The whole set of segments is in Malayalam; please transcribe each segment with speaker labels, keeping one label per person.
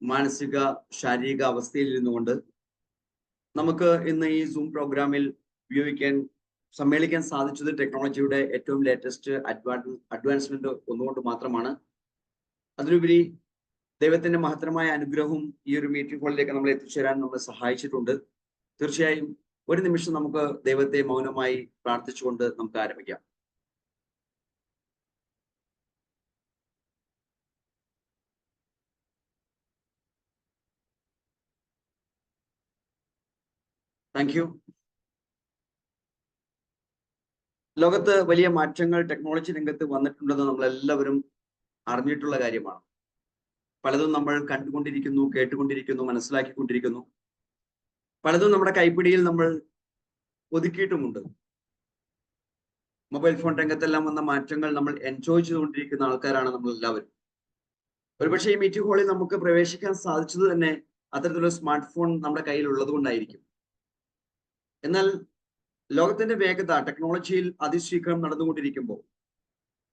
Speaker 1: മാനസിക ശാരീരിക അവസ്ഥയിൽ ഇരുന്നുകൊണ്ട് നമുക്ക് ഇന്ന് ഈ സൂം പ്രോഗ്രാമിൽ സമ്മേളിക്കാൻ സാധിച്ചത് ടെക്നോളജിയുടെ ഏറ്റവും ലേറ്റസ്റ്റ് അഡ്വാൻസ്മെന്റ് ഒന്നുകൊണ്ട് മാത്രമാണ്. അതിലുപരി ദൈവത്തിന്റെ മഹത്തരമായ അനുഗ്രഹവും ഈ ഒരു മീറ്റിംഗ് ഹാളിലേക്ക് നമ്മൾ എത്തിച്ചേരാൻ നമ്മളെ സഹായിച്ചിട്ടുണ്ട്. തീർച്ചയായും ഒരു നിമിഷം നമുക്ക് ദൈവത്തെ മൗനമായി പ്രാർത്ഥിച്ചുകൊണ്ട് നമുക്ക് ആരംഭിക്കാം. Thank you. ലോകത്ത് വലിയ മാറ്റങ്ങൾ ടെക്നോളജി രംഗത്ത് വന്നിട്ടുണ്ടെന്ന് നമ്മളെല്ലാവരും അറിഞ്ഞിട്ടുള്ള കാര്യമാണ്. പലതും നമ്മൾ കണ്ടുകൊണ്ടിരിക്കുന്നു, കേട്ടുകൊണ്ടിരിക്കുന്നു, മനസ്സിലാക്കിക്കൊണ്ടിരിക്കുന്നു. പലതും നമ്മുടെ കൈപ്പിടിയിൽ നമ്മൾ ഒതുക്കിയിട്ടുമുണ്ട്. മൊബൈൽ ഫോൺ രംഗത്തെല്ലാം വന്ന മാറ്റങ്ങൾ നമ്മൾ എൻജോയ് ചെയ്തുകൊണ്ടിരിക്കുന്ന ആൾക്കാരാണ് നമ്മൾ എല്ലാവരും. ഒരുപക്ഷെ ഈ മീറ്റിംഗ് ഹാളിൽ നമുക്ക് പ്രവേശിക്കാൻ സാധിച്ചത് തന്നെ അത്തരത്തിലുള്ള സ്മാർട്ട് ഫോൺ നമ്മുടെ കയ്യിൽ ഉള്ളത് കൊണ്ടായിരിക്കും. എന്നാൽ ലോകത്തിന്റെ വേഗത ടെക്നോളജിയിൽ അതിശീഘ്രം നടന്നുകൊണ്ടിരിക്കുമ്പോൾ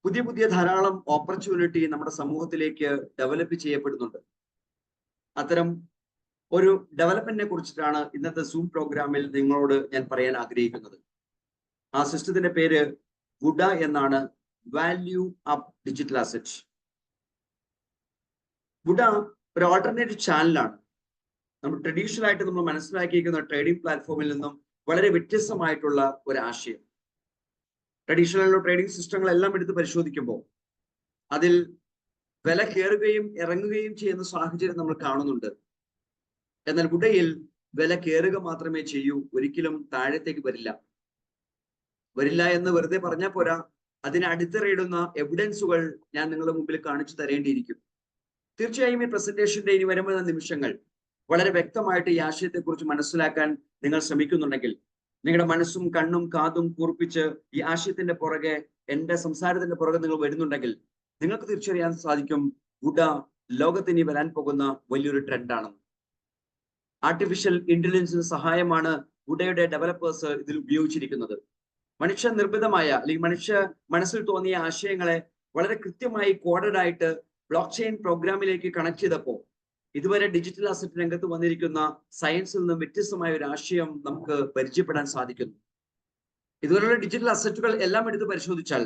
Speaker 1: പുതിയ പുതിയ ധാരാളം ഓപ്പർച്യൂണിറ്റി നമ്മുടെ സമൂഹത്തിലേക്ക് ഡെവലപ്പ് ചെയ്യപ്പെടുന്നുണ്ട്. അത്തരം ഒരു ഡെവലപ്മെന്റിനെ കുറിച്ചിട്ടാണ് ഇന്നത്തെ സൂം പ്രോഗ്രാമിൽ നിങ്ങളോട് ഞാൻ പറയാൻ ആഗ്രഹിക്കുന്നത്. ആ സിസ്റ്റത്തിന്റെ പേര് വുഡ എന്നാണ്. Value up digital asset. Wuda ഒരു ഓൾട്ടർനേറ്റീവ് ചാനലാണ്. നമ്മൾ ട്രഡീഷണൽ ആയിട്ട് നമ്മൾ മനസ്സിലാക്കിയിരിക്കുന്ന ട്രേഡിംഗ് പ്ലാറ്റ്ഫോമിൽ നിന്നും വളരെ വ്യത്യസ്തമായിട്ടുള്ള ഒരു ആശയം. ട്രഡീഷണൽ ട്രേഡിംഗ് സിസ്റ്റങ്ങളെല്ലാം എടുത്ത് പരിശോധിക്കുമ്പോൾ അതിൽ വില കയറുകയും ഇറങ്ങുകയും ചെയ്യുന്ന സാഹചര്യം നമ്മൾ കാണുന്നുണ്ട്. എന്നാൽ വുഡയിൽ വില കയറുക മാത്രമേ ചെയ്യൂ, ഒരിക്കലും താഴത്തേക്ക് വരില്ല എന്ന് വെറുതെ പറഞ്ഞാൽ പോരാ, അതിനെ അടിത്തറയിടുന്ന എവിഡൻസുകൾ ഞാൻ നിങ്ങളുടെ മുമ്പിൽ കാണിച്ചു തരേണ്ടിയിരിക്കും. തീർച്ചയായും ഈ പ്രസന്റേഷന്റെ ഇനി വരുന്ന നിമിഷങ്ങൾ വളരെ വ്യക്തമായിട്ട് ഈ ആശയത്തെക്കുറിച്ച് മനസ്സിലാക്കാൻ നിങ്ങൾ ശ്രമിക്കുന്നുണ്ടെങ്കിൽ, നിങ്ങളുടെ മനസ്സും കണ്ണും കാതും കൂർപ്പിച്ച് ഈ ആശയത്തിന്റെ പുറകെ, എന്റെ സംസാരത്തിന്റെ പുറകെ നിങ്ങൾ വരുന്നുണ്ടെങ്കിൽ നിങ്ങൾക്ക് തിരിച്ചറിയാൻ സാധിക്കും വുഡ ലോകത്തിന് വരാൻ പോകുന്ന വലിയൊരു ട്രെൻഡാണ്. ആർട്ടിഫിഷ്യൽ ഇന്റലിജൻസിന് സഹായമാണ് വുഡയുടെ ഡെവലപ്പേഴ്സ് ഇതിൽ ഉപയോഗിച്ചിരിക്കുന്നത്. മനുഷ്യ നിർമ്മിതമായ അല്ലെങ്കിൽ മനുഷ്യ മനസ്സിൽ തോന്നിയ ആശയങ്ങളെ വളരെ കൃത്യമായി കോഡഡ് ആയിട്ട് ബ്ലോക്ക് ചെയിൻ പ്രോഗ്രാമിലേക്ക് കണക്ട് ചെയ്തപ്പോൾ ഇതുവരെ ഡിജിറ്റൽ അസറ്റ് രംഗത്ത് വന്നിരിക്കുന്ന സയൻസിൽ നിന്നും വ്യത്യസ്തമായ ഒരു ആശയം നമുക്ക് പരിചയപ്പെടാൻ സാധിക്കുന്നു. ഇതുപോലുള്ള ഡിജിറ്റൽ അസറ്റുകൾ എല്ലാം എടുത്ത് പരിശോധിച്ചാൽ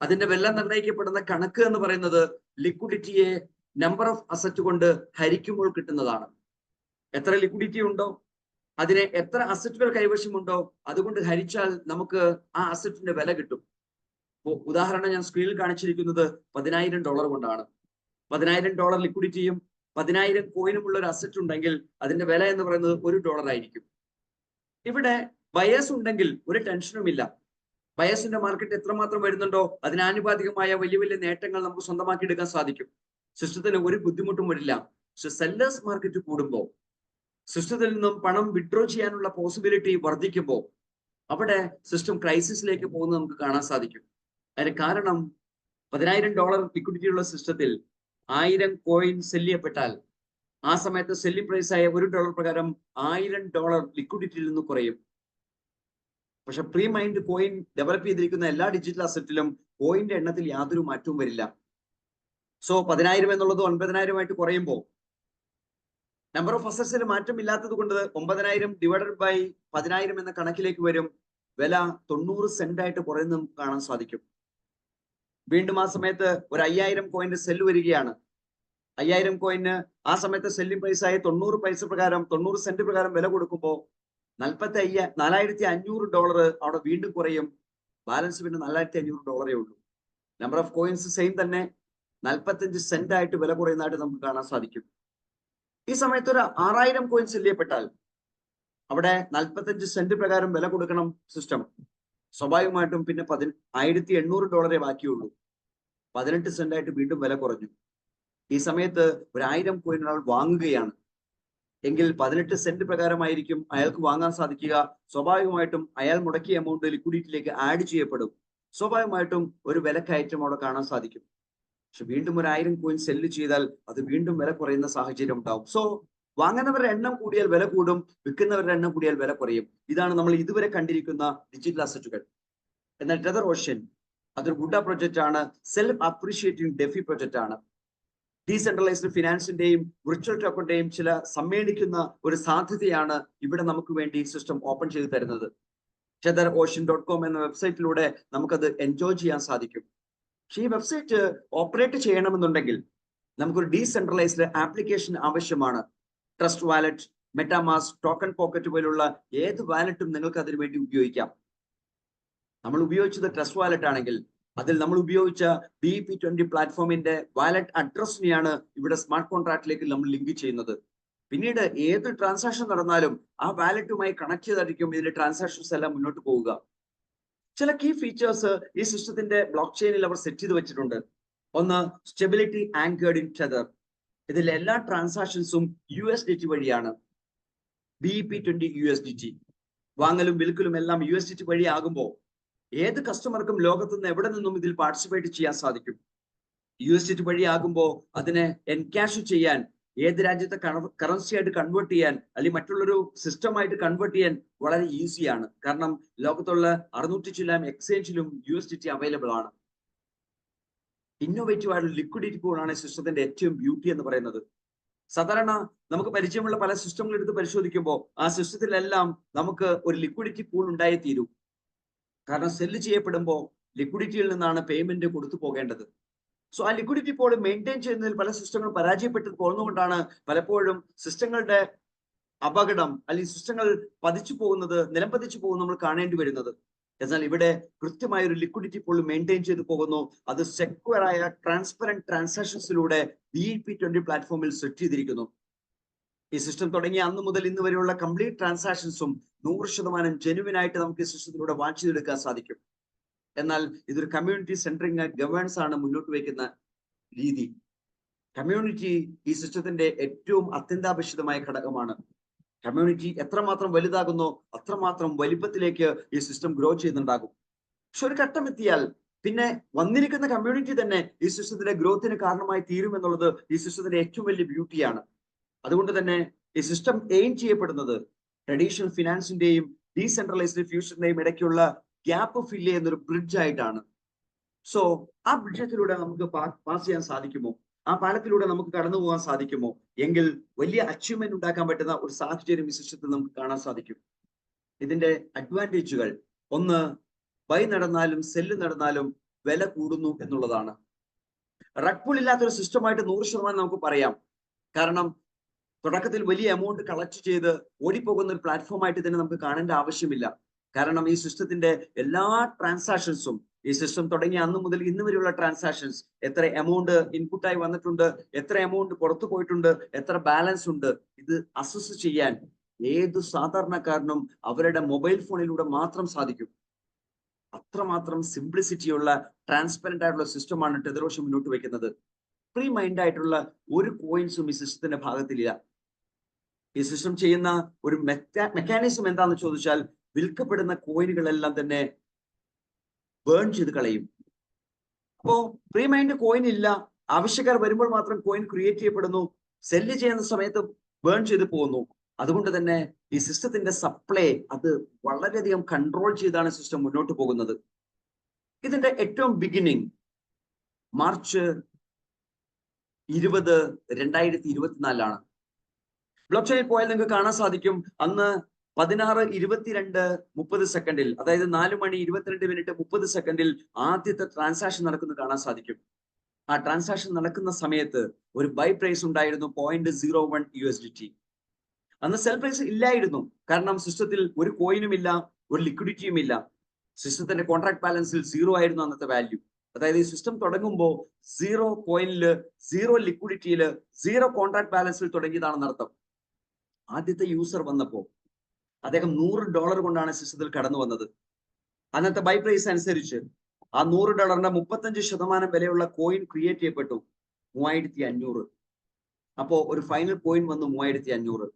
Speaker 1: അതിന്റെ വില നിർണ്ണയിക്കപ്പെടുന്ന കണക്ക് എന്ന് പറയുന്നത് ലിക്വിഡിറ്റിയെ നമ്പർ ഓഫ് അസറ്റ് കൊണ്ട് ഹരിക്കുമ്പോൾ കിട്ടുന്നതാണ്. എത്ര ലിക്വിഡിറ്റി ഉണ്ടോ, അതിനെ എത്ര അസറ്റുകൾ കൈവശമുണ്ടോ അതുകൊണ്ട് ഹരിച്ചാൽ നമുക്ക് ആ അസറ്റിന്റെ വില കിട്ടും. ഉദാഹരണം ഞാൻ സ്ക്രീനിൽ കാണിച്ചിരിക്കുന്നത് $10,000 കൊണ്ടാണ്. $10,000 ലിക്വിഡിറ്റിയും 10,000 കോയിനുമുള്ള ഒരു അസറ്റ് ഉണ്ടെങ്കിൽ അതിന്റെ വില എന്ന് പറയുന്നത് $1 ആയിരിക്കും. ഇവിടെ ബയസ് ഉണ്ടെങ്കിൽ ഒരു ടെൻഷനും ഇല്ല. ബയസിന്റെ മാർക്കറ്റ് എത്രമാത്രം വരുന്നുണ്ടോ അതിനാനുപാതികമായ വലിയ വലിയ നേട്ടങ്ങൾ നമുക്ക് സ്വന്തമാക്കി എടുക്കാൻ സാധിക്കും. സിസ്റ്റത്തിന് ഒരു ബുദ്ധിമുട്ടും വരില്ല. പക്ഷെ സെല്ലേഴ്സ് മാർക്കറ്റ് കൂടുമ്പോൾ, സിസ്റ്റത്തിൽ നിന്നും പണം വിഡ്രോ ചെയ്യാനുള്ള പോസിബിലിറ്റി വർദ്ധിക്കുമ്പോൾ അവിടെ സിസ്റ്റം ക്രൈസിസിലേക്ക് പോകുന്നത് നമുക്ക് കാണാൻ സാധിക്കും. അതിന് കാരണം $10,000 ലിക്വിഡിറ്റി ഉള്ള സിസ്റ്റത്തിൽ 1000 കോയിൻ സെല് ചെയ്യപ്പെട്ടാൽ ആ സമയത്ത് സെല്ലിംഗ് പ്രൈസ് ആയ $1 പ്രകാരം $1000 ലിക്വിഡിറ്റിയിൽ നിന്ന് കുറയും. പക്ഷെ പ്രീ മൈൻഡ് കോയിൻ ഡെവലപ്പ് ചെയ്തിരിക്കുന്ന എല്ലാ ഡിജിറ്റൽ അസറ്റിലും കോയിന്റെ എണ്ണത്തിൽ യാതൊരു മാറ്റവും വരില്ല. സോ 10,000 എന്നുള്ളത് 9,000 ആയിട്ട് കുറയുമ്പോൾ നമ്പർ ഓഫ് അസറ്റ്സിൽ മാറ്റം ഇല്ലാത്തത് കൊണ്ട് 9,000 ഡിവൈഡഡ് ബൈ 10,000 എന്ന കണക്കിലേക്ക് വരും. വില 90 സെന്റ് ആയിട്ട് കുറയുന്നത് നമുക്ക് കാണാൻ സാധിക്കും. വീണ്ടും ആ സമയത്ത് ഒരു 5,000 കോയിന്റെ സെല്ല് വരികയാണ്. 5,000 കോയിന് ആ സമയത്ത് സെല്ലിംഗ് പ്രൈസ് ആയ 90 പൈസ പ്രകാരം 90 സെന്റ് പ്രകാരം വില കൊടുക്കുമ്പോൾ $4,500 അവിടെ വീണ്ടും കുറയും. ബാലൻസ് പിന്നെ $4,500 ഉള്ളൂ. നമ്പർ ഓഫ് കോയിൻസ് സെയിം തന്നെ, 45 സെന്റ് ആയിട്ട് വില കുറയുന്നതായിട്ട് നമുക്ക് കാണാൻ സാധിക്കും. ഈ സമയത്ത് ഒരു 6,000 കോയിൻ സെല് ചെയ്യപ്പെട്ടാൽ അവിടെ 45 സെന്റ് പ്രകാരം വില കൊടുക്കണം സിസ്റ്റം. സ്വാഭാവികമായിട്ടും പിന്നെ $1,800 ബാക്കിയുള്ളൂ. 18 സെന്റ് ആയിട്ട് വീണ്ടും വില കുറഞ്ഞു. ഈ സമയത്ത് ഒരു 1000 കോയിൻ ഒരാൾ വാങ്ങുകയാണ് എങ്കിൽ 18 സെന്റ് പ്രകാരമായിരിക്കും അയാൾക്ക് വാങ്ങാൻ സാധിക്കുക. സ്വാഭാവികമായിട്ടും അയാൾ മുടക്കിയ എമൗണ്ട് ലിക്വിഡിറ്റിയിലേക്ക് ആഡ് ചെയ്യപ്പെടും. സ്വാഭാവികമായിട്ടും ഒരു വിലക്കയറ്റം അവിടെ കാണാൻ സാധിക്കും. പക്ഷെ വീണ്ടും ഒരു 1000 കോയിൻ സെല്ല് ചെയ്താൽ അത് വീണ്ടും വില കുറയുന്ന സാഹചര്യം ഉണ്ടാവും. സോ വാങ്ങുന്നവരുടെ എണ്ണം കൂടിയാൽ വില കൂടും, വിൽക്കുന്നവരുടെ എണ്ണം കൂടിയാൽ വില കുറയും. ഇതാണ് നമ്മൾ ഇതുവരെ കണ്ടിരിക്കുന്ന ഡിജിറ്റൽ അസറ്റുകൾ. എന്നാൽ ടെതർ ഓഷ്യൻ അതൊരു വുഡ പ്രൊജക്റ്റ് ആണ്. സെൽഫ് അപ്രീഷിയേറ്റിംഗ് ഡെഫി പ്രൊജക്റ്റ് ആണ്. ഡീസെൻട്രലൈസ്ഡ് ഫിനാൻസിന്റെയും വിർച്വൽ ടോക്കണിന്റെയും ചില സമ്മേളിക്കുന്ന ഒരു സാധ്യതയാണ് ഇവിടെ നമുക്ക് വേണ്ടി സിസ്റ്റം ഓപ്പൺ ചെയ്തു തരുന്നത്. featherocean.com എന്ന വെബ്സൈറ്റിലൂടെ നമുക്കത് എൻജോയ് ചെയ്യാൻ സാധിക്കും. പക്ഷേ ഈ വെബ്സൈറ്റ് ഓപ്പറേറ്റ് ചെയ്യണമെന്നുണ്ടെങ്കിൽ നമുക്കൊരു ഡീസെൻട്രലൈസ്ഡ് ആപ്ലിക്കേഷൻ ആവശ്യമാണ്. Trust Wallet, MetaMask, Token Pocket പോലുള്ള ഏത് വാലറ്റും നിങ്ങൾക്ക് അതിനു വേണ്ടി ഉപയോഗിക്കാം. നമ്മൾ ഉപയോഗിച്ചത് ട്രസ്റ്റ് വാലറ്റ് ആണെങ്കിൽ അതിൽ നമ്മൾ ഉപയോഗിച്ച BEP20 പ്ലാറ്റ്ഫോമിന്റെ വാലറ്റ് അഡ്രസ്സിനെയാണ് ഇവിടെ സ്മാർട്ട് കോൺട്രാക്റ്റിലേക്ക് നമ്മൾ ലിങ്ക് ചെയ്യുന്നത്. പിന്നീട് ഏത് ട്രാൻസാക്ഷൻ നടന്നാലും ആ വാലറ്റുമായി കണക്ട് ചെയ്തായിരിക്കും ഇതിന്റെ ട്രാൻസാക്ഷൻസ് എല്ലാം മുന്നോട്ട് പോവുക. ചില കീ ഫീച്ചേഴ്സ് ഈ സിസ്റ്റത്തിന്റെ ബ്ലോക്ക് ചെയിനിൽ അവർ സെറ്റ് ചെയ്ത് വെച്ചിട്ടുണ്ട്. ഒന്ന്, സ്റ്റെബിലിറ്റി ആങ്കേർഡ് ഇൻ ടെതർ. ഇതിൽ എല്ലാ ട്രാൻസാക്ഷൻസും USDT വഴിയാണ്. BEP20 USDT വാങ്ങലും വിൽക്കലും എല്ലാം USDT വഴി ആകുമ്പോൾ ഏത് കസ്റ്റമർക്കും ലോകത്ത് നിന്ന് എവിടെ നിന്നും ഇതിൽ പാർട്ടിസിപ്പേറ്റ് ചെയ്യാൻ സാധിക്കും. USDT വഴി ആകുമ്പോൾ അതിനെ എൻകാഷ് ചെയ്യാൻ, ഏത് രാജ്യത്തെ കറൻസി ആയിട്ട് കൺവേർട്ട് ചെയ്യാൻ അല്ലെങ്കിൽ മറ്റുള്ളൊരു സിസ്റ്റമായിട്ട് കൺവേർട്ട് ചെയ്യാൻ വളരെ ഈസിയാണ്. കാരണം ലോകത്തുള്ള 600 ചില്ലാം എക്സ്ചേഞ്ചിലും USDT അവൈലബിൾ ആണ്. ഇന്നോവേറ്റീവ് ആയിട്ടുള്ള ലിക്വിഡിറ്റി പൂളാണ് സിസ്റ്റത്തിന്റെ ഏറ്റവും ബ്യൂട്ടി എന്ന് പറയുന്നത്. സാധാരണ നമുക്ക് പരിചയമുള്ള പല സിസ്റ്റങ്ങൾ എടുത്ത് പരിശോധിക്കുമ്പോൾ ആ സിസ്റ്റത്തിലെല്ലാം നമുക്ക് ഒരു ലിക്വിഡിറ്റി പൂൾ ഉണ്ടായി തീരും. കാരണം സെല്ല് ചെയ്യപ്പെടുമ്പോൾ ലിക്വിഡിറ്റിയിൽ നിന്നാണ് പേയ്മെന്റ് കൊടുത്തു പോകേണ്ടത്. സോ ആ ലിക്വിഡിറ്റി പൂൾ മെയിൻറ്റെയിൻ ചെയ്യുന്നതിൽ പല സിസ്റ്റങ്ങളും പരാജയപ്പെട്ടു പോകുന്നതുകൊണ്ടാണ് പലപ്പോഴും സിസ്റ്റങ്ങളുടെ അപകടം അല്ലെങ്കിൽ സിസ്റ്റങ്ങൾ പതിച്ചു പോകുന്നത്, നിലംപതിച്ചു പോകുന്നത് നമ്മൾ കാണേണ്ടി വരുന്നത്. എന്നാൽ ഇവിടെ കൃത്യമായ ഒരു ലിക്വിഡിറ്റി പൂൾ മെയിൻറ്റെയിൻ ചെയ്തു പോകുന്നു. അത് സെക്യൂർ ആയ ട്രാൻസ്പെറന്റ് ട്രാൻസാക്ഷൻസിലൂടെ BEP20 പ്ലാറ്റ്ഫോമിൽ സെറ്റ് ചെയ്തിരിക്കുന്നു. ഈ സിസ്റ്റം തുടങ്ങിയ അന്ന് മുതൽ ഇന്ന് വരെയുള്ള കംപ്ലീറ്റ് ട്രാൻസാക്ഷൻസും 100% ജെനുവിൻ ആയിട്ട് നമുക്ക് ഈ സിസ്റ്റത്തിലൂടെ വാച്ച് ചെയ്തെടുക്കാൻ സാധിക്കും. എന്നാൽ ഇതൊരു കമ്മ്യൂണിറ്റി സെൻട്രിങ് ഗവേണൻസ് ആണ് മുന്നോട്ട് വയ്ക്കുന്ന രീതി. കമ്മ്യൂണിറ്റി ഈ സിസ്റ്റത്തിന്റെ ഏറ്റവും അത്യന്താപേക്ഷിതമായ ഘടകമാണ്. കമ്മ്യൂണിറ്റി എത്രമാത്രം വലുതാകുന്നോ അത്രമാത്രം വലിപ്പത്തിലേക്ക് ഈ സിസ്റ്റം ഗ്രോ ചെയ്യുന്നുണ്ടാകും. പക്ഷെ ഒരു ഘട്ടം എത്തിയാൽ പിന്നെ വന്നിരിക്കുന്ന കമ്മ്യൂണിറ്റി തന്നെ ഈ സിസ്റ്റത്തിന്റെ ഗ്രോത്തിന് കാരണമായി തീരുമെന്നുള്ളത് ഈ സിസ്റ്റത്തിന്റെ ഏറ്റവും വലിയ ബ്യൂട്ടിയാണ്. അതുകൊണ്ട് തന്നെ ഈ സിസ്റ്റം എയിം ചെയ്യപ്പെടുന്നത് ട്രഡീഷണൽ ഫിനാൻസിന്റെയും ഡീസെൻട്രലൈസ്ഡ് ഫ്യൂച്ചറിന്റെയും ഇടയ്ക്കുള്ള ഗ്യാപ്പ് ഫില്ല് ചെയ്യുന്ന ഒരു ബ്രിഡ്ജ് ആയിട്ടാണ്. സോ ആ ബ്രിഡ്ജത്തിലൂടെ നമുക്ക് പാസ് ചെയ്യാൻ സാധിക്കുമോ, ആ പാലത്തിലൂടെ നമുക്ക് കടന്നു പോകാൻ സാധിക്കുമോ എങ്കിൽ വലിയ അച്ചീവ്മെന്റ് ഉണ്ടാക്കാൻ പറ്റുന്ന ഒരു സാഹചര്യം ഈ സിസ്റ്റത്തിൽ നമുക്ക് കാണാൻ സാധിക്കും. ഇതിന്റെ അഡ്വാൻറ്റേജുകൾ, ഒന്ന്, ബൈ നടന്നാലും സെല്ല് നടന്നാലും വില കൂടുന്നു എന്നുള്ളതാണ്. റഗ് പുൾ ഇല്ലാത്തൊരു സിസ്റ്റമായിട്ട് 100% നമുക്ക് പറയാം. കാരണം തുടക്കത്തിൽ വലിയ എമൗണ്ട് കളക്ട് ചെയ്ത് ഓടിപ്പോകുന്ന ഒരു പ്ലാറ്റ്ഫോമായിട്ട് ഇതിനെ നമുക്ക് കാണേണ്ട ആവശ്യമില്ല. കാരണം ഈ സിസ്റ്റത്തിന്റെ എല്ലാ ട്രാൻസാക്ഷൻസും, ഈ സിസ്റ്റം തുടങ്ങിയ അന്ന് മുതൽ ഇന്ന് വരെയുള്ള ട്രാൻസാക്ഷൻസ്, എത്ര എമൗണ്ട് ഇൻപുട്ടായി വന്നിട്ടുണ്ട്, എത്ര എമൗണ്ട് പുറത്തു പോയിട്ടുണ്ട്, എത്ര ബാലൻസ് ഉണ്ട്, ഇത് അസസ് ചെയ്യാൻ ഏത് സാധാരണക്കാരനും അവരുടെ മൊബൈൽ ഫോണിലൂടെ മാത്രം സാധിക്കും. അത്രമാത്രം സിംപ്ലിസിറ്റിയുള്ള ട്രാൻസ്പെറന്റ് ആയിട്ടുള്ള സിസ്റ്റമാണ് ടെതറോഷ്യൻ മുന്നോട്ട് വയ്ക്കുന്നത്. ഫ്രീ മൈൻഡ് ആയിട്ടുള്ള ഒരു കോയിൻസും ഈ സിസ്റ്റത്തിന്റെ ഭാഗത്തില്ല. ഈ സിസ്റ്റം ചെയ്യുന്ന ഒരു മെക്കാനിസം എന്താണെന്ന് ചോദിച്ചാൽ, വിൽക്കപ്പെടുന്ന കോയിനുകളെല്ലാം തന്നെ ബേൺ ചെയ്ത് കളയും. അപ്പോ ഫ്രീ മൈൻഡ് കോയിൻ ഇല്ല, ആവശ്യക്കാർ വരുമ്പോൾ മാത്രം കോയിൻ ക്രിയേറ്റ് ചെയ്യപ്പെടുന്നു, സെല്ല് ചെയ്യുന്ന സമയത്ത് ബേൺ ചെയ്ത് പോകുന്നു. അതുകൊണ്ട് തന്നെ ഈ സിസ്റ്റത്തിന്റെ സപ്ലൈ അത് വളരെയധികം കൺട്രോൾ ചെയ്താണ് സിസ്റ്റം മുന്നോട്ട് പോകുന്നത്. ഇതിന്റെ ഏറ്റവും ബിഗിനിങ് മാർച്ച് 20, 2024 ബ്ലോക്ക് ചെയിനിൽ പോയാൽ നിങ്ങൾക്ക് കാണാൻ സാധിക്കും. അന്ന് 16, 22, 30 സെക്കൻഡിൽ, അതായത് 4 മണി 22 മിനിറ്റ് 30 സെക്കൻഡിൽ ആദ്യത്തെ ട്രാൻസാക്ഷൻ നടക്കുന്നത് കാണാൻ സാധിക്കും. ആ ട്രാൻസാക്ഷൻ നടക്കുന്ന സമയത്ത് ഒരു ബൈ പ്രൈസ് ഉണ്ടായിരുന്നു 0.01 USDT. അന്ന് സെൽ പ്രൈസ് ഇല്ലായിരുന്നു. കാരണം സിസ്റ്റത്തിൽ ഒരു കോയിനും ഇല്ല, ഒരു ലിക്വിഡിറ്റിയും ഇല്ല. സിസ്റ്റത്തിന്റെ കോൺട്രാക്ട് ബാലൻസിൽ 0 ആയിരുന്നു അന്നത്തെ വാല്യൂ. അതായത് ഈ സിസ്റ്റം തുടങ്ങുമ്പോൾ 0 കോയിനില്, 0 ലിക്വിഡിറ്റിയില്, 0 കോൺട്രാക്ട് ബാലൻസിൽ തുടങ്ങിയതാണെന്ന് അർത്ഥം. ആദ്യത്തെ യൂസർ വന്നപ്പോൾ അദ്ദേഹം $100 കൊണ്ടാണ് സിസ്റ്റത്തിൽ കടന്നു വന്നത്. അന്നത്തെ ബൈ പ്രൈസ് അനുസരിച്ച് ആ $100 35% വിലയുള്ള കോയിൻ ക്രിയേറ്റ് ചെയ്യപ്പെട്ടു 3500. അപ്പോ ഒരു ഫൈനൽ കോയിൻ വന്നു 3500.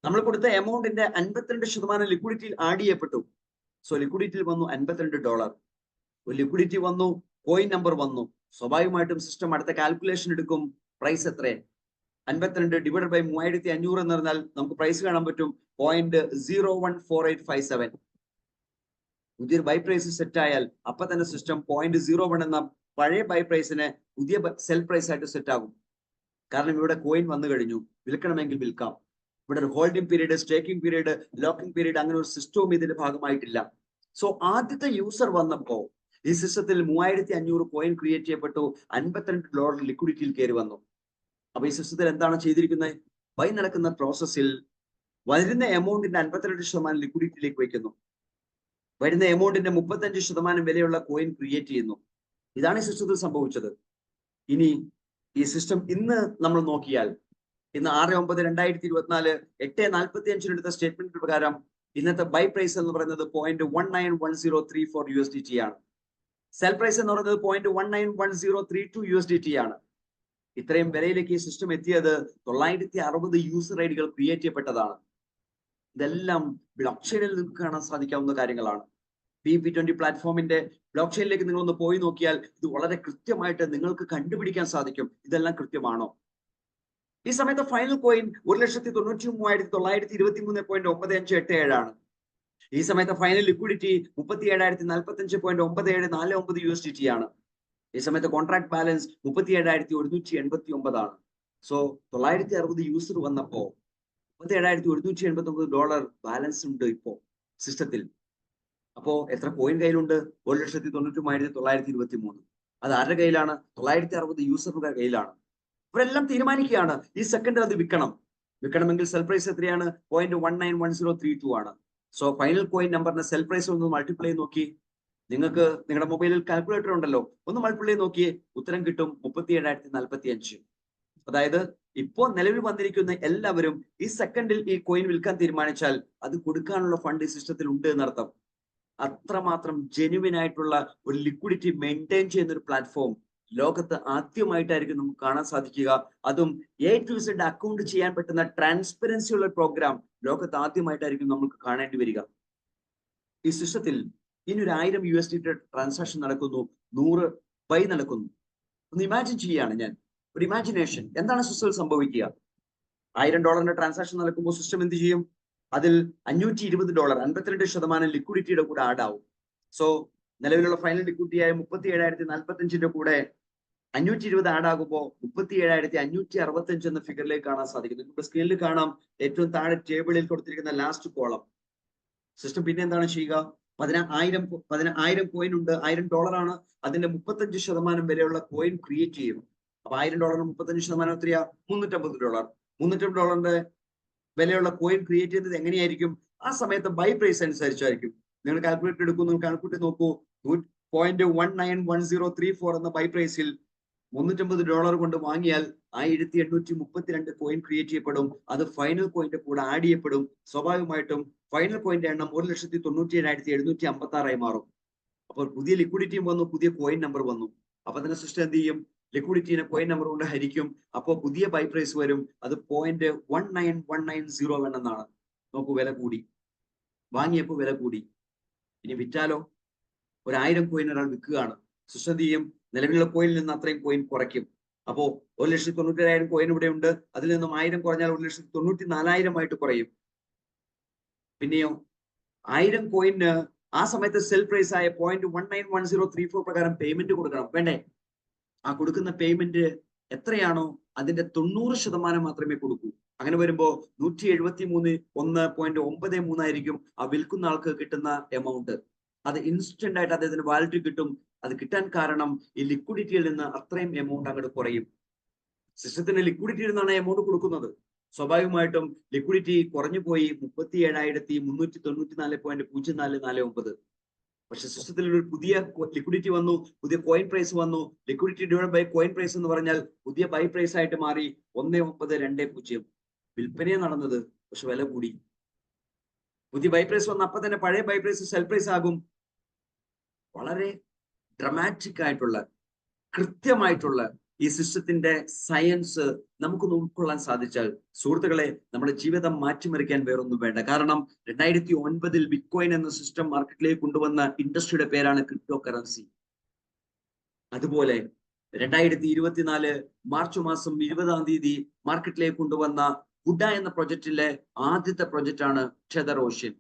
Speaker 1: നമ്മൾ കൊടുത്ത എമൗണ്ടിന്റെ 52% ലിക്വിഡിറ്റിയിൽ ആഡ് ചെയ്യപ്പെട്ടു. സോ ലിക്വിഡിറ്റിയിൽ വന്നു $52. ഒരു ലിക്വിഡിറ്റി വന്നു, കോയിൻ നമ്പർ വന്നു. സ്വാഭാവികമായിട്ടും സിസ്റ്റം അടുത്ത കാൽക്കുലേഷൻ എടുക്കും. പ്രൈസ് എത്ര? 52 ഡിവൈഡ് ബൈ 3500 എന്ന് പറഞ്ഞാൽ നമുക്ക് പ്രൈസ് കാണാൻ പറ്റും 0.014857. പുതിയൊരു ബൈ പ്രൈസ് സെറ്റ് ആയാൽ അപ്പൊ തന്നെ സിസ്റ്റം 0.01 എന്ന പഴയ ബൈ പ്രൈസിനെ പുതിയ സെൽ പ്രൈസ് ആയിട്ട് സെറ്റ് ആകും. കാരണം ഇവിടെ കോയിൻ വന്നു കഴിഞ്ഞു, വിൽക്കണമെങ്കിൽ വിൽക്കാം. ഇവിടെ ഒരു holding period, staking period, locking period അങ്ങനെ ഒരു സിസ്റ്റവും ഇതിന്റെ ഭാഗമായിട്ടില്ല. സോ ആദ്യത്തെ യൂസർ വന്നപ്പോ ഈ സിസ്റ്റത്തിൽ 3500 കോയിൻ ക്രിയേറ്റ് ചെയ്യപ്പെട്ടു, $52 ലിക്വിഡിറ്റിയിൽ കയറി വന്നു. അപ്പൊ ഈ സിസ്റ്റത്തിൽ എന്താണ് ചെയ്തിരിക്കുന്നത്? ബൈ നടക്കുന്ന പ്രോസസ്സിൽ വരുന്ന എമൗണ്ടിന്റെ 52% ലിക്വിഡിറ്റിയിലേക്ക് വയ്ക്കുന്നു. വരുന്ന എമൗണ്ടിന്റെ 35% വിലയുള്ള കോയിൻ ക്രിയേറ്റ് ചെയ്യുന്നു. ഇതാണ് ഈ സിസ്റ്റത്തിൽ സംഭവിച്ചത്. ഇനി ഈ സിസ്റ്റം ഇന്ന് നമ്മൾ നോക്കിയാൽ, ഇന്ന് 6/9/2024 8:45 എടുത്ത സ്റ്റേറ്റ്മെന്റ് പ്രകാരം ഇന്നത്തെ ബൈ പ്രൈസ് എന്ന് പറയുന്നത് 0.191034 USDT ആണ്. സെൽ പ്രൈസ് എന്ന് പറയുന്നത് 0.191032 USDT ആണ്. ഇത്രയും വിലയിലേക്ക് ഈ സിസ്റ്റം എത്തിയത് 960 യൂസർ ഐഡികൾ ക്രിയേറ്റ് ചെയ്യപ്പെട്ടതാണ്. ഇതെല്ലാം ബ്ലോക്ക് ചെയിനിൽ നിങ്ങൾക്ക് കാണാൻ സാധിക്കാവുന്ന കാര്യങ്ങളാണ്. P20 പ്ലാറ്റ്ഫോമിന്റെ ബ്ലോക്ക് ചെയിനിലേക്ക് നിങ്ങളൊന്ന് പോയി നോക്കിയാൽ ഇത് വളരെ കൃത്യമായിട്ട് നിങ്ങൾക്ക് കണ്ടുപിടിക്കാൻ സാധിക്കും ഇതെല്ലാം കൃത്യമാണോ. ഈ സമയത്ത് ഫൈനൽ കോയിൻ 1,93,923.9587 ആണ്. ഈ സമയത്ത് ഫൈനൽ ലിക്വിഡിറ്റി 37,045.9749 USDT ആണ്. ഈ സമയത്ത് കോൺട്രാക്ട് ബാലൻസ് 37,189 ആണ്. സോ 960 യൂസർ വന്നപ്പോ $37,189 ബാലൻസ് ഉണ്ട് ഇപ്പോ സിസ്റ്റത്തിൽ. അപ്പോ എത്ര കോയിൻ കയ്യിലുണ്ട്? 1,93,923. അത് ആരുടെ കയ്യിലാണ്? 960 യൂസറുടെ കയ്യിലാണ്. ഇവരെല്ലാം തീരുമാനിക്കുകയാണ് ഈ സെക്കൻഡ് അത് വിൽക്കണമെങ്കിൽ സെൽ പ്രൈസ് എത്രയാണ്? 0.191032 ആണ്. സോ ഫൈനൽ കോയിൻ നമ്പറിന്റെ സെൽ പ്രൈസ് ഒന്ന് മൾട്ടിപ്ലൈ നോക്കി. നിങ്ങൾക്ക് നിങ്ങളുടെ മൊബൈലിൽ കാൽക്കുലേറ്റർ ഉണ്ടല്ലോ, ഒന്ന് മൾട്ടിപ്ലൈ നോക്കിയേ, ഉത്തരം കിട്ടും 37,045. അതായത് ഇപ്പോ നിലവിൽ വന്നിരിക്കുന്ന എല്ലാവരും ഈ സെക്കൻഡിൽ ഈ കോയിൻ വിൽക്കാൻ തീരുമാനിച്ചാൽ അത് കൊടുക്കാനുള്ള ഫണ്ട് ഈ സിസ്റ്റത്തിൽ ഉണ്ട് എന്നർത്ഥം. അത്രമാത്രം ജെന്യുവിൻ ആയിട്ടുള്ള ഒരു ലിക്വിഡിറ്റി മെയിൻറ്റെയിൻ ചെയ്യുന്ന ഒരു പ്ലാറ്റ്ഫോം ലോകത്ത് ആദ്യമായിട്ടായിരിക്കും നമുക്ക് കാണാൻ സാധിക്കുക. അതും A to Z അക്കൗണ്ട് ചെയ്യാൻ പറ്റുന്ന ട്രാൻസ്പെറൻസി ഉള്ള പ്രോഗ്രാം ലോകത്ത് ആദ്യമായിട്ടായിരിക്കും നമുക്ക് കാണേണ്ടി വരിക. ഈ സിസ്റ്റത്തിൽ ഇനി ഒരു 1000 USDT ട്രാൻസാക്ഷൻ നടക്കുന്നു, 100 ബൈ നടക്കുന്നു. ഒന്ന് ഇമാജിൻ ചെയ്യുകയാണ് ഞാൻ, ഒരു ഇമാജിനേഷൻ. എന്താണ് സിസ്റ്റത്തിൽ സംഭവിക്കുക? $1000 ട്രാൻസാക്ഷൻ നടക്കുമ്പോൾ സിസ്റ്റം എന്ത് ചെയ്യും? അതിൽ $520 52% ലിക്വിഡിറ്റിയുടെ കൂടെ ആഡ് ആവും. സോ നിലവിലുള്ള ഫൈനൽ ലിക്വിഡിറ്റി ആയ 37,045 കൂടെ 520 ആഡ് ആകുമ്പോൾ 37,565 എന്ന ഫിഗറിലേക്ക് കാണാൻ സാധിക്കും. നിങ്ങൾക്ക് സ്ക്രീനിൽ കാണാം, ഏറ്റവും താഴെ ടേബിളിൽ കൊടുത്തിരിക്കുന്ന ലാസ്റ്റ് കോളം. സിസ്റ്റം പിന്നെ എന്താണ് ചെയ്യുക? 1000 കോയിൻ ഉണ്ട്, $1000 ആണ്. അതിന്റെ 35% വരെയുള്ള കോയിൻ ക്രിയേറ്റ് ചെയ്യും. അപ്പൊ $1000 35% എത്രയാ? $350. $350 വിലയുള്ള കോയിൻ ക്രിയേറ്റ് ചെയ്യുന്നത് എങ്ങനെയായിരിക്കും? ആ സമയത്ത് ബൈ പ്രൈസ് അനുസരിച്ചായിരിക്കും. നിങ്ങൾ കാൽക്കുലേറ്റർ എടുക്കുന്നു, കണക്കൂട്ടി നോക്കൂ. 0.191034 എന്ന ബൈ പ്രൈസിൽ $350 കൊണ്ട് വാങ്ങിയാൽ 1832 കോയിൻ ക്രിയേറ്റ് ചെയ്യപ്പെടും. അത് ഫൈനൽ കോയിന്റെ കൂടെ ആഡ് ചെയ്യപ്പെടും. സ്വാഭാവികമായിട്ടും ഫൈനൽ കോയിന്റെ എണ്ണം 1,97,756 മാറും. അപ്പോൾ പുതിയ ലിക്വിഡിറ്റിയും വന്നു, പുതിയ കോയിൻ നമ്പർ വന്നു. അപ്പൊ തന്നെ സിസ്റ്റം എന്ത് ചെയ്യും? ലിക്വിഡിറ്റിനെ കോയിൻ നമ്പർ കൊണ്ട് ഹരിക്കും. അപ്പോൾ പുതിയ ബൈ പ്രൈസ് വരും. അത് 0.19190 എന്നാണ്. നോക്കൂ, വില കൂടി. വാങ്ങിയപ്പോൾ വില കൂടി. ഇനി വിറ്റാലോ? 1000 കോയിൻ ഒരാൾ വിൽക്കുകയാണ്. സിസ്റ്റം എന്ത് ചെയ്യും? നിലവിലുള്ള കോയിനിൽ നിന്ന് അത്രയും കോയിൻ കുറയ്ക്കും. അപ്പോ 1,97,000 കോയിൻ ഇവിടെ ഉണ്ട്. അതിൽ നിന്നും 1000 കുറഞ്ഞാൽ 1,94,000 ആയിട്ട് കുറയും. പിന്നെയോ 1000 കോയിന് ആ സമയത്ത് സെൽ പ്രൈസ് ആയ 0.191034 പ്രകാരം പേയ്മെന്റ് കൊടുക്കണം, വേണ്ടേ? ആ കൊടുക്കുന്ന പേയ്മെന്റ് എത്രയാണോ അതിന്റെ 90% മാത്രമേ കൊടുക്കൂ. അങ്ങനെ വരുമ്പോ 173.1.93 ആയിരിക്കും ആ വിൽക്കുന്ന ആൾക്ക് കിട്ടുന്ന എമൗണ്ട്. അത് ഇൻസ്റ്റന്റ് ആയിട്ട് അദ്ദേഹത്തിന് വാലറ്റ് കിട്ടും. അത് കിട്ടാൻ കാരണം ഈ ലിക്വിഡിറ്റിയിൽ നിന്ന് അത്രയും എമൗണ്ട് അങ്ങോട്ട് കുറയും. സിസ്റ്റത്തിന് ലിക്വിഡിറ്റിയിൽ നിന്നാണ് എമൗണ്ട് കൊടുക്കുന്നത്. സ്വാഭാവികമായിട്ടും ലിക്വിഡിറ്റി കുറഞ്ഞു പോയി 37,394.0449. പക്ഷെ സിസ്റ്റത്തിൽ ഒരു പുതിയ ലിക്വിഡിറ്റി വന്നു, പുതിയ കോയിൻ പ്രൈസ് വന്നു. Liquidity divide by coin price എന്ന് പറഞ്ഞാൽ പുതിയ ബൈ പ്രൈസ് ആയിട്ട് മാറി 1920. വിൽപ്പനയെ നടന്നത്, പക്ഷെ വില കൂടി. പുതിയ ബൈ പ്രൈസ് വന്ന അപ്പൊ തന്നെ പഴയ ബൈ പ്രൈസ് സെൽ പ്രൈസ് ആകും. വളരെ ഡ്രമാറ്റിക് ആയിട്ടുള്ള, കൃത്യമായിട്ടുള്ള ഈ സിസ്റ്റത്തിന്റെ സയൻസ് നമുക്ക് ഉൾക്കൊള്ളാൻ സാധിച്ചാൽ സുഹൃത്തുക്കളെ, നമ്മുടെ ജീവിതം മാറ്റിമറിക്കാൻ വേറൊന്നും വേണ്ട. കാരണം 2009 ബിറ്റ്കോയിൻ എന്ന സിസ്റ്റം മാർക്കറ്റിലേക്ക് കൊണ്ടുവന്ന ഇൻഡസ്ട്രിയുടെ പേരാണ് ക്രിപ്റ്റോ കറൻസി. അതുപോലെ 2024 മാർച്ച് മാസം 20 മാർക്കറ്റിലേക്ക് കൊണ്ടുവന്ന ഗുഡ എന്ന പ്രൊജക്റ്റിലെ ആദ്യത്തെ പ്രൊജക്റ്റ് ആണ് ടെതർ ഓഷ്യൻ.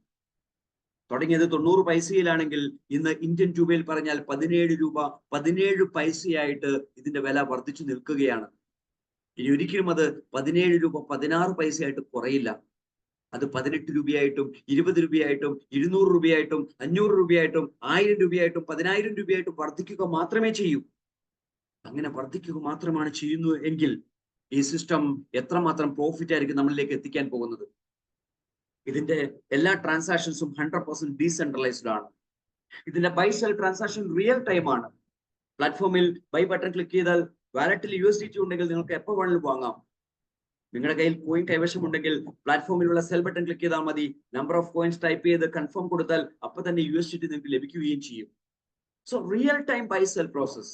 Speaker 1: തുടങ്ങിയത് 90 പൈസയിലാണെങ്കിൽ ഇന്ന് ഇന്ത്യൻ രൂപയിൽ പറഞ്ഞാൽ 17 രൂപ 17 പൈസയായിട്ട് ഇതിന്റെ വില വർദ്ധിച്ചു നിൽക്കുകയാണ്. ഇനി ഒരിക്കലും അത് 17 രൂപ 16 പൈസയായിട്ട് കുറയില്ല. അത് 18 രൂപയായിട്ടും 20 രൂപയായിട്ടും 200 രൂപയായിട്ടും 500 രൂപയായിട്ടും 1000 രൂപയായിട്ടും 10,000 രൂപയായിട്ടും വർദ്ധിക്കുക മാത്രമേ ചെയ്യൂ. അങ്ങനെ വർദ്ധിക്കുക മാത്രമാണ് ചെയ്യുന്നു എങ്കിൽ ഈ സിസ്റ്റം എത്രമാത്രം പ്രോഫിറ്റ് ആയിരിക്കും നമ്മളിലേക്ക് എത്തിക്കാൻ പോകുന്നത്. ഇതിന്റെ എല്ലാ ട്രാൻസാക്ഷൻസും 100% ഡീസെൻട്രലൈസ്ഡ് ആണ്. ഇതിന്റെ buy sell transaction real time ആണ്. പ്ലാറ്റ്ഫോമിൽ ബൈ ബട്ടൺ ക്ലിക്ക് ചെയ്താൽ വാലറ്റിൽ USDT ഉണ്ടെങ്കിൽ നിങ്ങൾക്ക് എപ്പോൾ വേണമെങ്കിലും വാങ്ങാം. നിങ്ങളുടെ കയ്യിൽ കോയിൻ കൈവശമുണ്ടെങ്കിൽ പ്ലാറ്റ്ഫോമിലുള്ള സെൽ ബട്ടൺ ക്ലിക്ക് ചെയ്താൽ മതി. നമ്പർ ഓഫ് കോയിൻസ് ടൈപ്പ് ചെയ്ത് കൺഫേം കൊടുത്താൽ അപ്പൊ തന്നെ USDT നിങ്ങൾക്ക് ലഭിക്കുകയും ചെയ്യും. So real time buy sell process.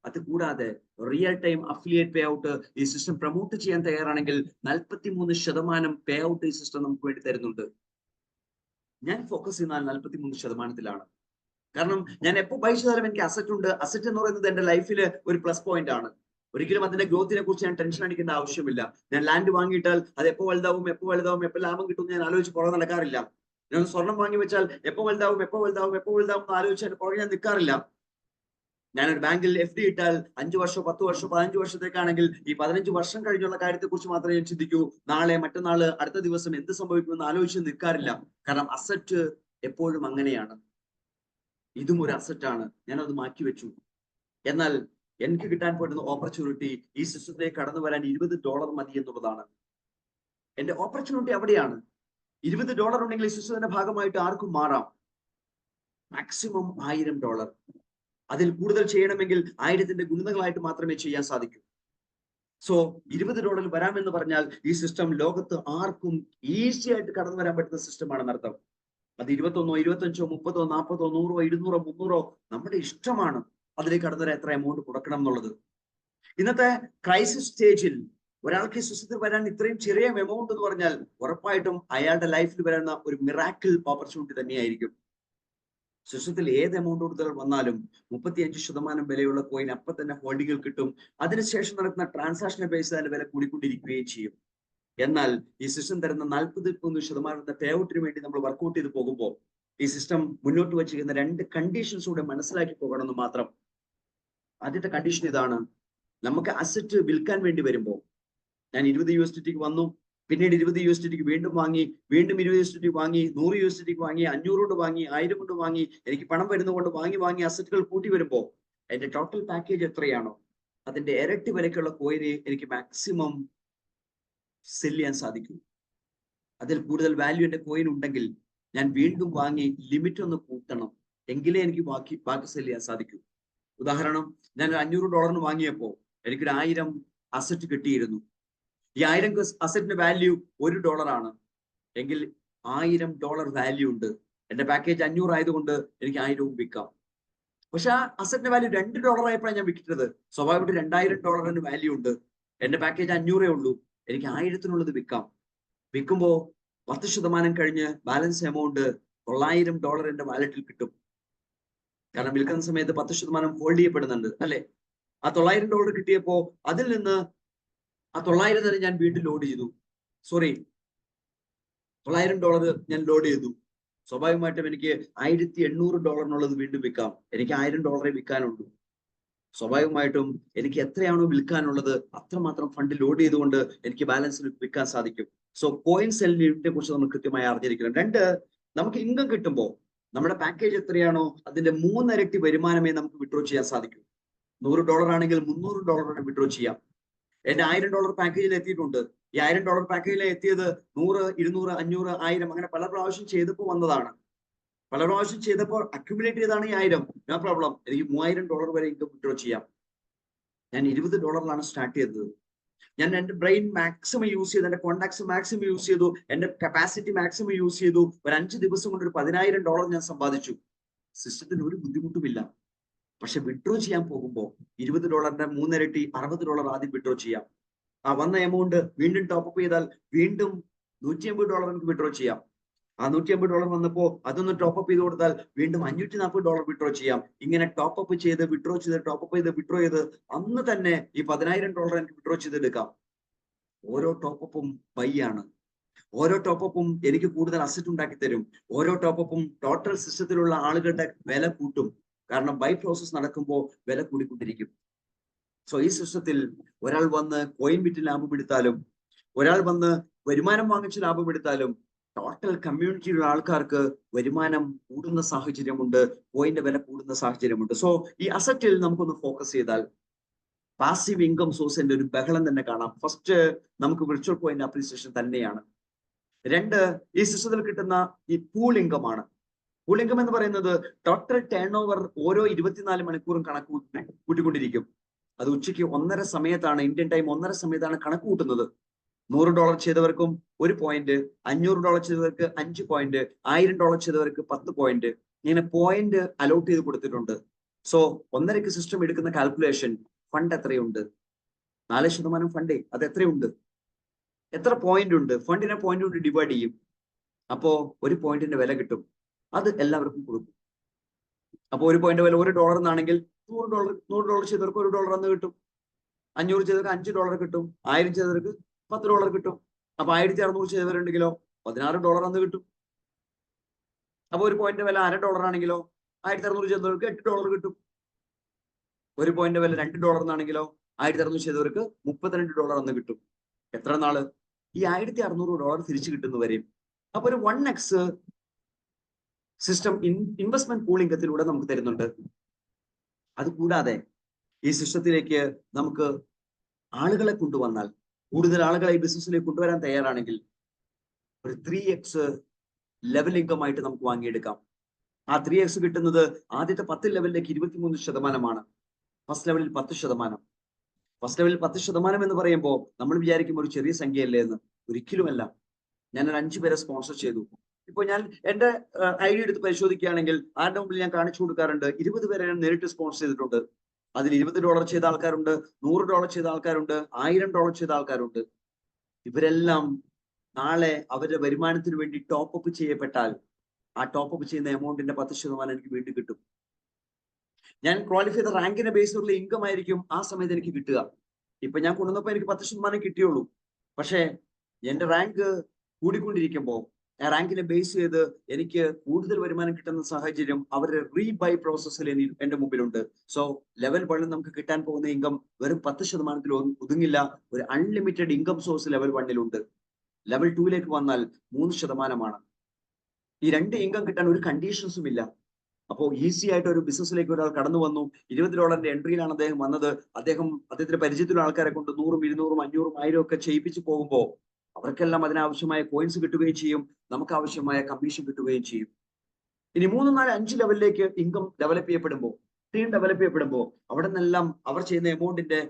Speaker 1: അത് കൂടാതെ real time affiliate pay out ഈ സിസ്റ്റം പ്രൊമോട്ട് ചെയ്യാൻ തയ്യാറാണെങ്കിൽ 43% പേ ഔട്ട് ഈ സിസ്റ്റം നമുക്ക് വേണ്ടി തരുന്നുണ്ട്. ഞാൻ ഫോക്കസ് ചെയ്യുന്ന 43%. കാരണം ഞാൻ എപ്പോൾ ബൈ ചെയ്താലും എനിക്ക് അസറ്റ് ഉണ്ട്. അസറ്റ് എന്ന് പറയുന്നത് എന്റെ ലൈഫിൽ ഒരു പ്ലസ് പോയിന്റ് ആണ്. ഒരിക്കലും അതിന്റെ ഗ്രോത്തിനെ കുറിച്ച് ഞാൻ ടെൻഷൻ അടിക്കേണ്ട ആവശ്യമില്ല. ഞാൻ ലാൻഡ് വാങ്ങിയിട്ടാൽ അത് എപ്പോൾ വലുതാവും എപ്പോൾ ലാഭം കിട്ടും ഞാൻ ആലോചിച്ച് പുറകെ നടക്കാറില്ല. ഞാൻ സ്വർണം വാങ്ങി വെച്ചാൽ എപ്പോൾ വലുതാവും എന്ന് ആലോചിച്ച് അതിന്റെ പുറകെ ഞാൻ നിൽക്കാറില്ല. ഞാനൊരു ബാങ്കിൽ FD ഇട്ടാൽ 5 വർഷം 10 വർഷം 15 വർഷത്തേക്കാണെങ്കിൽ ഈ 15 വർഷം കഴിഞ്ഞുള്ള കാര്യത്തെ കുറിച്ച് മാത്രമേ ഞാൻ ചിന്തിക്കൂ. നാളെ മറ്റന്നാള് അടുത്ത ദിവസം എന്ത് സംഭവിക്കുമെന്ന് ആലോചിച്ച് നിൽക്കാറില്ല. കാരണം അസറ്റ് എപ്പോഴും അങ്ങനെയാണ്. ഇതും ഒരു അസറ്റാണ്. ഞാനത് മാറ്റിവെച്ചു. എന്നാൽ എനിക്ക് കിട്ടാൻ പറ്റുന്ന ഓപ്പർച്യൂണിറ്റി ഈ സിസ്റ്റത്തിലേക്ക് കടന്നു വരാൻ $20 മതി എന്നുള്ളതാണ്. എന്റെ ഓപ്പർച്യൂണിറ്റി അവിടെയാണ്. $20 ഉണ്ടെങ്കിൽ ഈ സിസ്റ്റത്തിന്റെ ഭാഗമായിട്ട് ആർക്കും മാറാം. മാക്സിമം $1000. അതിൽ കൂടുതൽ ചെയ്യണമെങ്കിൽ 1000ന്റെ ഗുണിതങ്ങളായിട്ട് മാത്രമേ ചെയ്യാൻ സാധിക്കൂ. സോ $20 വരാമെന്ന് പറഞ്ഞാൽ ഈ സിസ്റ്റം ലോകത്ത് ആർക്കും ഈസി ആയിട്ട് കടന്നു വരാൻ പറ്റുന്ന സിസ്റ്റമാണെന്ന് അർത്ഥം. അത് 21, 25, 30, 40, 100, 200, 300 നമ്മുടെ ഇഷ്ടമാണ്. അതിലേക്ക് കടന്നു വരാൻ എത്ര എമൗണ്ട് കൊടുക്കണം എന്നുള്ളത്. ഇന്നത്തെ ക്രൈസിസ് സ്റ്റേജിൽ ഒരാൾക്ക് ഈ സിസ്റ്റത്തിൽ വരാൻ ഇത്രയും ചെറിയ എമൗണ്ട് എന്ന് പറഞ്ഞാൽ ഉറപ്പായിട്ടും അയാളുടെ ലൈഫിൽ വരുന്ന ഒരു മിറാക്കിൾ ഓപ്പർച്യൂണിറ്റി തന്നെയായിരിക്കും. സിസ്റ്റത്തിൽ ഏത് എമൗണ്ട് കൂടുതൽ വന്നാലും 35% വിലയുള്ള കോയിൻ അപ്പൊ തന്നെ ഹോൾഡിങ്ങിൽ കിട്ടും. അതിനുശേഷം നടക്കുന്ന ട്രാൻസാക്ഷനെ ബേസ് അതിന്റെ വില കൂടിക്കൊണ്ടിരിക്കുകയും ചെയ്യും. എന്നാൽ ഈ സിസ്റ്റം തരുന്ന 43% പേ ഔട്ടിന് വേണ്ടി നമ്മൾ വർക്ക്ഔട്ട് ചെയ്ത് പോകുമ്പോൾ ഈ സിസ്റ്റം മുന്നോട്ട് വച്ചിരിക്കുന്ന 2 കണ്ടീഷൻസ് കൂടെ മനസ്സിലാക്കി പോകണമെന്ന് മാത്രം. ആദ്യത്തെ കണ്ടീഷൻ ഇതാണ്. നമുക്ക് അസറ്റ് വിൽക്കാൻ വേണ്ടി വരുമ്പോൾ ഞാൻ 20 USDT വന്നു, പിന്നീട് 20 USDT വീണ്ടും വാങ്ങി, വീണ്ടും 20 USDT വാങ്ങി, 100 USDT വാങ്ങി, 500 കൊണ്ട് വാങ്ങി, 1000 കൊണ്ട് വാങ്ങി, എനിക്ക് പണം വരുന്നതുകൊണ്ട് വാങ്ങി അസറ്റുകൾ കൂട്ടി വരുമ്പോൾ എന്റെ ടോട്ടൽ പാക്കേജ് എത്രയാണോ അതിന്റെ ഇരട്ടി വിലക്കുള്ള കോയിനെ എനിക്ക് മാക്സിമം സെല് ചെയ്യാൻ സാധിക്കും. അതിൽ കൂടുതൽ വാല്യൂ എന്റെ കോയിൻ ഉണ്ടെങ്കിൽ ഞാൻ വീണ്ടും വാങ്ങി ലിമിറ്റ് ഒന്ന് കൂട്ടണം, എങ്കിലേ എനിക്ക് ബാക്കി സെല് ചെയ്യാൻ സാധിക്കൂ. ഉദാഹരണം, ഞാൻ $500 വാങ്ങിയപ്പോൾ എനിക്കൊരു 1000 അസറ്റ് കിട്ടിയിരുന്നു. ഈ 1000 അസറ്റിന്റെ വാല്യൂ $1 ആണ് എങ്കിൽ $1000 വാല്യൂ ഉണ്ട്. എന്റെ പാക്കേജ് 500 ആയതുകൊണ്ട് എനിക്ക് 1000 വിൽക്കാം. പക്ഷെ ആ അസറ്റിന്റെ വാല്യൂ $2 ആയപ്പോഴാണ് ഞാൻ വിൽക്കുന്നത്. സ്വാഭാവികമായിട്ട് $2000 വാല്യൂ ഉണ്ട്. എന്റെ പാക്കേജ് 500 ഉള്ളൂ. എനിക്ക് 1000-നുള്ളത് വിൽക്കാം. വിൽക്കുമ്പോ 10% കഴിഞ്ഞ് ബാലൻസ് എമൗണ്ട് $900 എന്റെ വാലറ്റിൽ കിട്ടും. കാരണം വിൽക്കുന്ന സമയത്ത് 10% ഹോൾഡ് ചെയ്യപ്പെടുന്നുണ്ട് അല്ലെ. ആ $900 കിട്ടിയപ്പോ അതിൽ നിന്ന് ആ 900 തന്നെ ഞാൻ വീണ്ടും ലോഡ് ചെയ്തു. $900 ഞാൻ ലോഡ് ചെയ്തു. സ്വാഭാവികമായിട്ടും എനിക്ക് $1800 വീണ്ടും വിൽക്കാം. എനിക്ക് $1000 വിൽക്കാനുള്ളൂ. സ്വാഭാവികമായിട്ടും എനിക്ക് എത്രയാണോ വിൽക്കാനുള്ളത് അത്രമാത്രം ഫണ്ട് ലോഡ് ചെയ്തുകൊണ്ട് എനിക്ക് ബാലൻസിൽ വിൽക്കാൻ സാധിക്കും. സോ കോയിൻ സെല്ലിനെ കുറിച്ച് നമ്മൾ കൃത്യമായി അറിഞ്ഞിരിക്കണം. 2, നമുക്ക് ഇൻകം കിട്ടുമ്പോൾ നമ്മുടെ പാക്കേജ് എത്രയാണോ അതിന്റെ 3 ഇരട്ടി വരുമാനമേ നമുക്ക് വിഡ്രോ ചെയ്യാൻ സാധിക്കും. $100 ആണെങ്കിൽ $300 വിഡ്രോ ചെയ്യാം. എന്റെ $1000 പാക്കേജിൽ എത്തിയിട്ടുണ്ട്. ഈ $1000 പാക്കേജിൽ എത്തിയത് 100, 200, 500, 1000 അങ്ങനെ പല പ്രാവശ്യം ചെയ്തപ്പോൾ വന്നതാണ്. പല പ്രാവശ്യം ചെയ്തപ്പോൾ അക്യുമുലേറ്റ് ചെയ്താണ് ഈ 1000. No problem. എനിക്ക് $3000 വരെ ഇൻകം വിഡ്രോ ചെയ്യാം. ഞാൻ $20 സ്റ്റാർട്ട് ചെയ്തത്. ഞാൻ എന്റെ ബ്രെയിൻ മാക്സിമം യൂസ് ചെയ്തു, എന്റെ കോണ്ടാക്ട്സ് മാക്സിമം യൂസ് ചെയ്തു, എന്റെ കപ്പാസിറ്റി മാക്സിമം യൂസ് ചെയ്തു. ഒരു 5 ദിവസം കൊണ്ട് ഒരു $10,000 ഞാൻ സമ്പാദിച്ചു. സിസ്റ്റത്തിന് ഒരു ബുദ്ധിമുട്ടുമില്ല. പക്ഷെ വിഡ്രോ ചെയ്യാൻ പോകുമ്പോൾ $20 3 ഇരട്ടി $60 ആദ്യം വിഡ്രോ ചെയ്യാം. ആ വന്ന എമൗണ്ട് വീണ്ടും ടോപ്പപ്പ് ചെയ്താൽ വീണ്ടും $150 നമുക്ക് വിഡ്രോ ചെയ്യാം. ആ $150 വന്നപ്പോ അതൊന്ന് ടോപ്പപ്പ് ചെയ്ത് കൊടുത്താൽ വീണ്ടും $540 വിഡ്രോ ചെയ്യാം. ഇങ്ങനെ ടോപ്പപ്പ് ചെയ്ത് വിഡ്രോ ചെയ്ത് ടോപ്പപ്പ് ചെയ്ത് വിഡ്രോ ചെയ്ത് അന്ന് തന്നെ ഈ $10,000 എനിക്ക് വിഡ്രോ ചെയ്തെടുക്കാം. ഓരോ ടോപ്പപ്പും ബൈ ആണ്. ഓരോ ടോപ്പപ്പും എനിക്ക് കൂടുതൽ അസറ്റ് ഉണ്ടാക്കി തരും. ഓരോ ടോപ്പപ്പും ടോട്ടൽ സിസ്റ്റത്തിലുള്ള ആളുകളുടെ വില കൂട്ടും. കാരണം ബൈ പ്രോസസ് നടക്കുമ്പോൾ വില കൂടിക്കൊണ്ടിരിക്കും. സോ ഈ സിസ്റ്റത്തിൽ ഒരാൾ വന്ന് കോയിൻ വിറ്റ് ലാഭം എടുത്താലും, ഒരാൾ വന്ന് വരുമാനം വാങ്ങിച്ച് ലാഭം എടുത്താലും, ടോട്ടൽ കമ്മ്യൂണിറ്റിയിലുള്ള ആൾക്കാർക്ക് വരുമാനം കൂടുന്ന സാഹചര്യമുണ്ട്, കോയിന്റെ വില കൂടുന്ന സാഹചര്യമുണ്ട്. സോ ഈ അസറ്റിൽ നമുക്കൊന്ന് ഫോക്കസ് ചെയ്താൽ പാസീവ് ഇൻകം സോഴ്സിന്റെ ഒരു ബഹളം തന്നെ കാണാം. ഫസ്റ്റ് നമുക്ക് വിർച്വൽ കോയിന്റെ അപ്രീസിയേഷൻ തന്നെയാണ്. രണ്ട്, ഈ സിസ്റ്റത്തിൽ കിട്ടുന്ന ഈ പൂൾ ഇൻകം ആണ്. പൂൾ ഇൻകം എന്ന് പറയുന്നത് ടോട്ടൽ ടേൺ ഓവർ ഓരോ 24 മണിക്കൂറും കണക്ക് കൂട്ടിക്കൊണ്ടിരിക്കും. അത് ഉച്ചയ്ക്ക് 1:30 സമയത്താണ്, ഇന്ത്യൻ ടൈം 1:30 സമയത്താണ് കണക്ക് കൂട്ടുന്നത്. $100 ചെയ്തവർക്കും 1 പോയിന്റ്, $500 ചെയ്തവർക്ക് 5 പോയിന്റ്, $1000 ചെയ്തവർക്ക് 10 പോയിന്റ്, ഇങ്ങനെ പോയിന്റ് അലോട്ട് ചെയ്ത് കൊടുത്തിട്ടുണ്ട്. സോ 1:30ക്ക് സിസ്റ്റം എടുക്കുന്ന കാൽക്കുലേഷൻ ഫണ്ട് എത്രയുണ്ട്, 4% ഫണ്ടേ, അത് എത്രയുണ്ട്, എത്ര പോയിന്റ് ഉണ്ട്, ഫണ്ടിനെ പോയിന്റ് കൊണ്ട് ഡിവൈഡ് ചെയ്യും. അപ്പോ 1 പോയിന്റിന്റെ വില കിട്ടും, അത് എല്ലാവർക്കും കൊടുക്കും. അപ്പൊ 1 പോയിന്റ് വില $1 എന്നാണെങ്കിൽ $100 ചെയ്തവർക്ക് $1 അന്ന് കിട്ടും, 500 ചെയ്തവർക്ക് $5 കിട്ടും, 1000 ചെയ്തവർക്ക് $10 കിട്ടും. അപ്പൊ 1600 ചെയ്തവരുണ്ടെങ്കിലോ $16 അന്ന് കിട്ടും. അപ്പൊ 1 പോയിന്റ് വില $0.5 ആണെങ്കിലോ 1600 ചെയ്തവർക്ക് $8 കിട്ടും. 1 പോയിന്റ് വില $2 എന്നാണെങ്കിലോ 1600 ചെയ്തവർക്ക് $32 അന്ന് കിട്ടും. എത്ര നാള്? ഈ $1600 തിരിച്ചു കിട്ടുന്നവരെയും. അപ്പൊ ഒരു 1x സിസ്റ്റം ഇൻവെസ്റ്റ്മെന്റ് പൂൾ ഇൻകത്തിലൂടെ നമുക്ക് തരുന്നുണ്ട്. അതുകൂടാതെ ഈ സിസ്റ്റത്തിലേക്ക് നമുക്ക് ആളുകളെ കൊണ്ടുവന്നാൽ, കൂടുതൽ ആളുകളെ ഈ ബിസിനസ്സിലേക്ക് കൊണ്ടുവരാൻ തയ്യാറാണെങ്കിൽ ഒരു 3x ലെവൽ ഇൻകം ആയിട്ട് നമുക്ക് വാങ്ങിയെടുക്കാം. ആ 3x കിട്ടുന്നത് ആദ്യത്തെ 10 ലെവലിലേക്ക് 23%. ഫസ്റ്റ് ലെവലിൽ 10%. ഫസ്റ്റ് ലെവലിൽ 10% എന്ന് പറയുമ്പോൾ നമ്മൾ വിചാരിക്കും ഒരു ചെറിയ സംഖ്യയല്ലേ എന്ന്. ഒരിക്കലുമല്ല. ഞാനൊരു 5 പേരെ സ്പോൺസർ ചെയ്തു. ഇപ്പൊ ഞാൻ എന്റെ ഐഡിയ എടുത്ത് പരിശോധിക്കുകയാണെങ്കിൽ ആരുടെ മുമ്പിൽ ഞാൻ കാണിച്ചു കൊടുക്കാറുണ്ട്, 20 പേരെ ഞാൻ നേരിട്ട് സ്പോൺസർ ചെയ്തിട്ടുണ്ട്. അതിൽ $20 ചെയ്ത ആൾക്കാരുണ്ട്, $100 ചെയ്ത ആൾക്കാരുണ്ട്, $1000 ചെയ്ത ആൾക്കാരുണ്ട്. ഇവരെല്ലാം നാളെ അവരുടെ വരുമാനത്തിന് വേണ്ടി ടോപ്പ് അപ്പ് ചെയ്യപ്പെട്ടാൽ ആ ടോപ്പ് അപ്പ് ചെയ്യുന്ന എമൗണ്ടിന്റെ 10% എനിക്ക് വീണ്ടും കിട്ടും. ഞാൻ ക്വാളിഫൈ ചെയ്ത റാങ്കിനെ ബേസിലുള്ള ഇൻകം ആയിരിക്കും ആ സമയത്ത് എനിക്ക് കിട്ടുക. ഇപ്പൊ ഞാൻ കൊണ്ടുവന്നപ്പോ എനിക്ക് 10% കിട്ടിയുള്ളൂ. പക്ഷേ എന്റെ റാങ്ക് കൂടിക്കൊണ്ടിരിക്കുമ്പോൾ ആ റാങ്കിനെ ബേസ് ചെയ്ത് എനിക്ക് കൂടുതൽ വരുമാനം കിട്ടുന്ന സാഹചര്യം അവരുടെ റീബൈ പ്രോസസ്സിൽ എന്റെ മുമ്പിലുണ്ട്. സോ ലെവൽ 1 നമുക്ക് കിട്ടാൻ പോകുന്ന ഇൻകം വെറും 10% ഒതുങ്ങില്ല. ഒരു unlimited income source level 1 level 2ലേക്ക് വന്നാൽ 3%. ഈ 2 ഇൻകം കിട്ടാൻ ഒരു കണ്ടീഷൻസും ഇല്ല. അപ്പോൾ ഈസി ആയിട്ട് ഒരു ബിസിനസ്സിലേക്ക് ഒരാൾ കടന്നു വന്നു. $20 എൻട്രിയിലാണ് അദ്ദേഹം വന്നത്. അദ്ദേഹത്തിന്റെ പരിചയത്തിലുള്ള ആൾക്കാരെ കൊണ്ട് 100, 200, 500, 1000 ഒക്കെ ചെയ്യിപ്പിച്ച് പോകുമ്പോൾ അവർക്കെല്ലാം അതിനാവശ്യമായ കോയിൻസ് കിട്ടുകയും ചെയ്യും, നമുക്ക് ആവശ്യമായ കമ്മീഷൻ കിട്ടുകയും ചെയ്യും. ഇനി 3, 4, 5 ലെവലിലേക്ക് ഇൻകം ഡെവലപ്പ് ചെയ്യപ്പെടുമ്പോൾ, ടീം ഡെവലപ്പ് ചെയ്യപ്പെടുമ്പോൾ അവിടെ നിന്നെല്ലാം അവർ ചെയ്യുന്ന എമൗണ്ടിന്റെ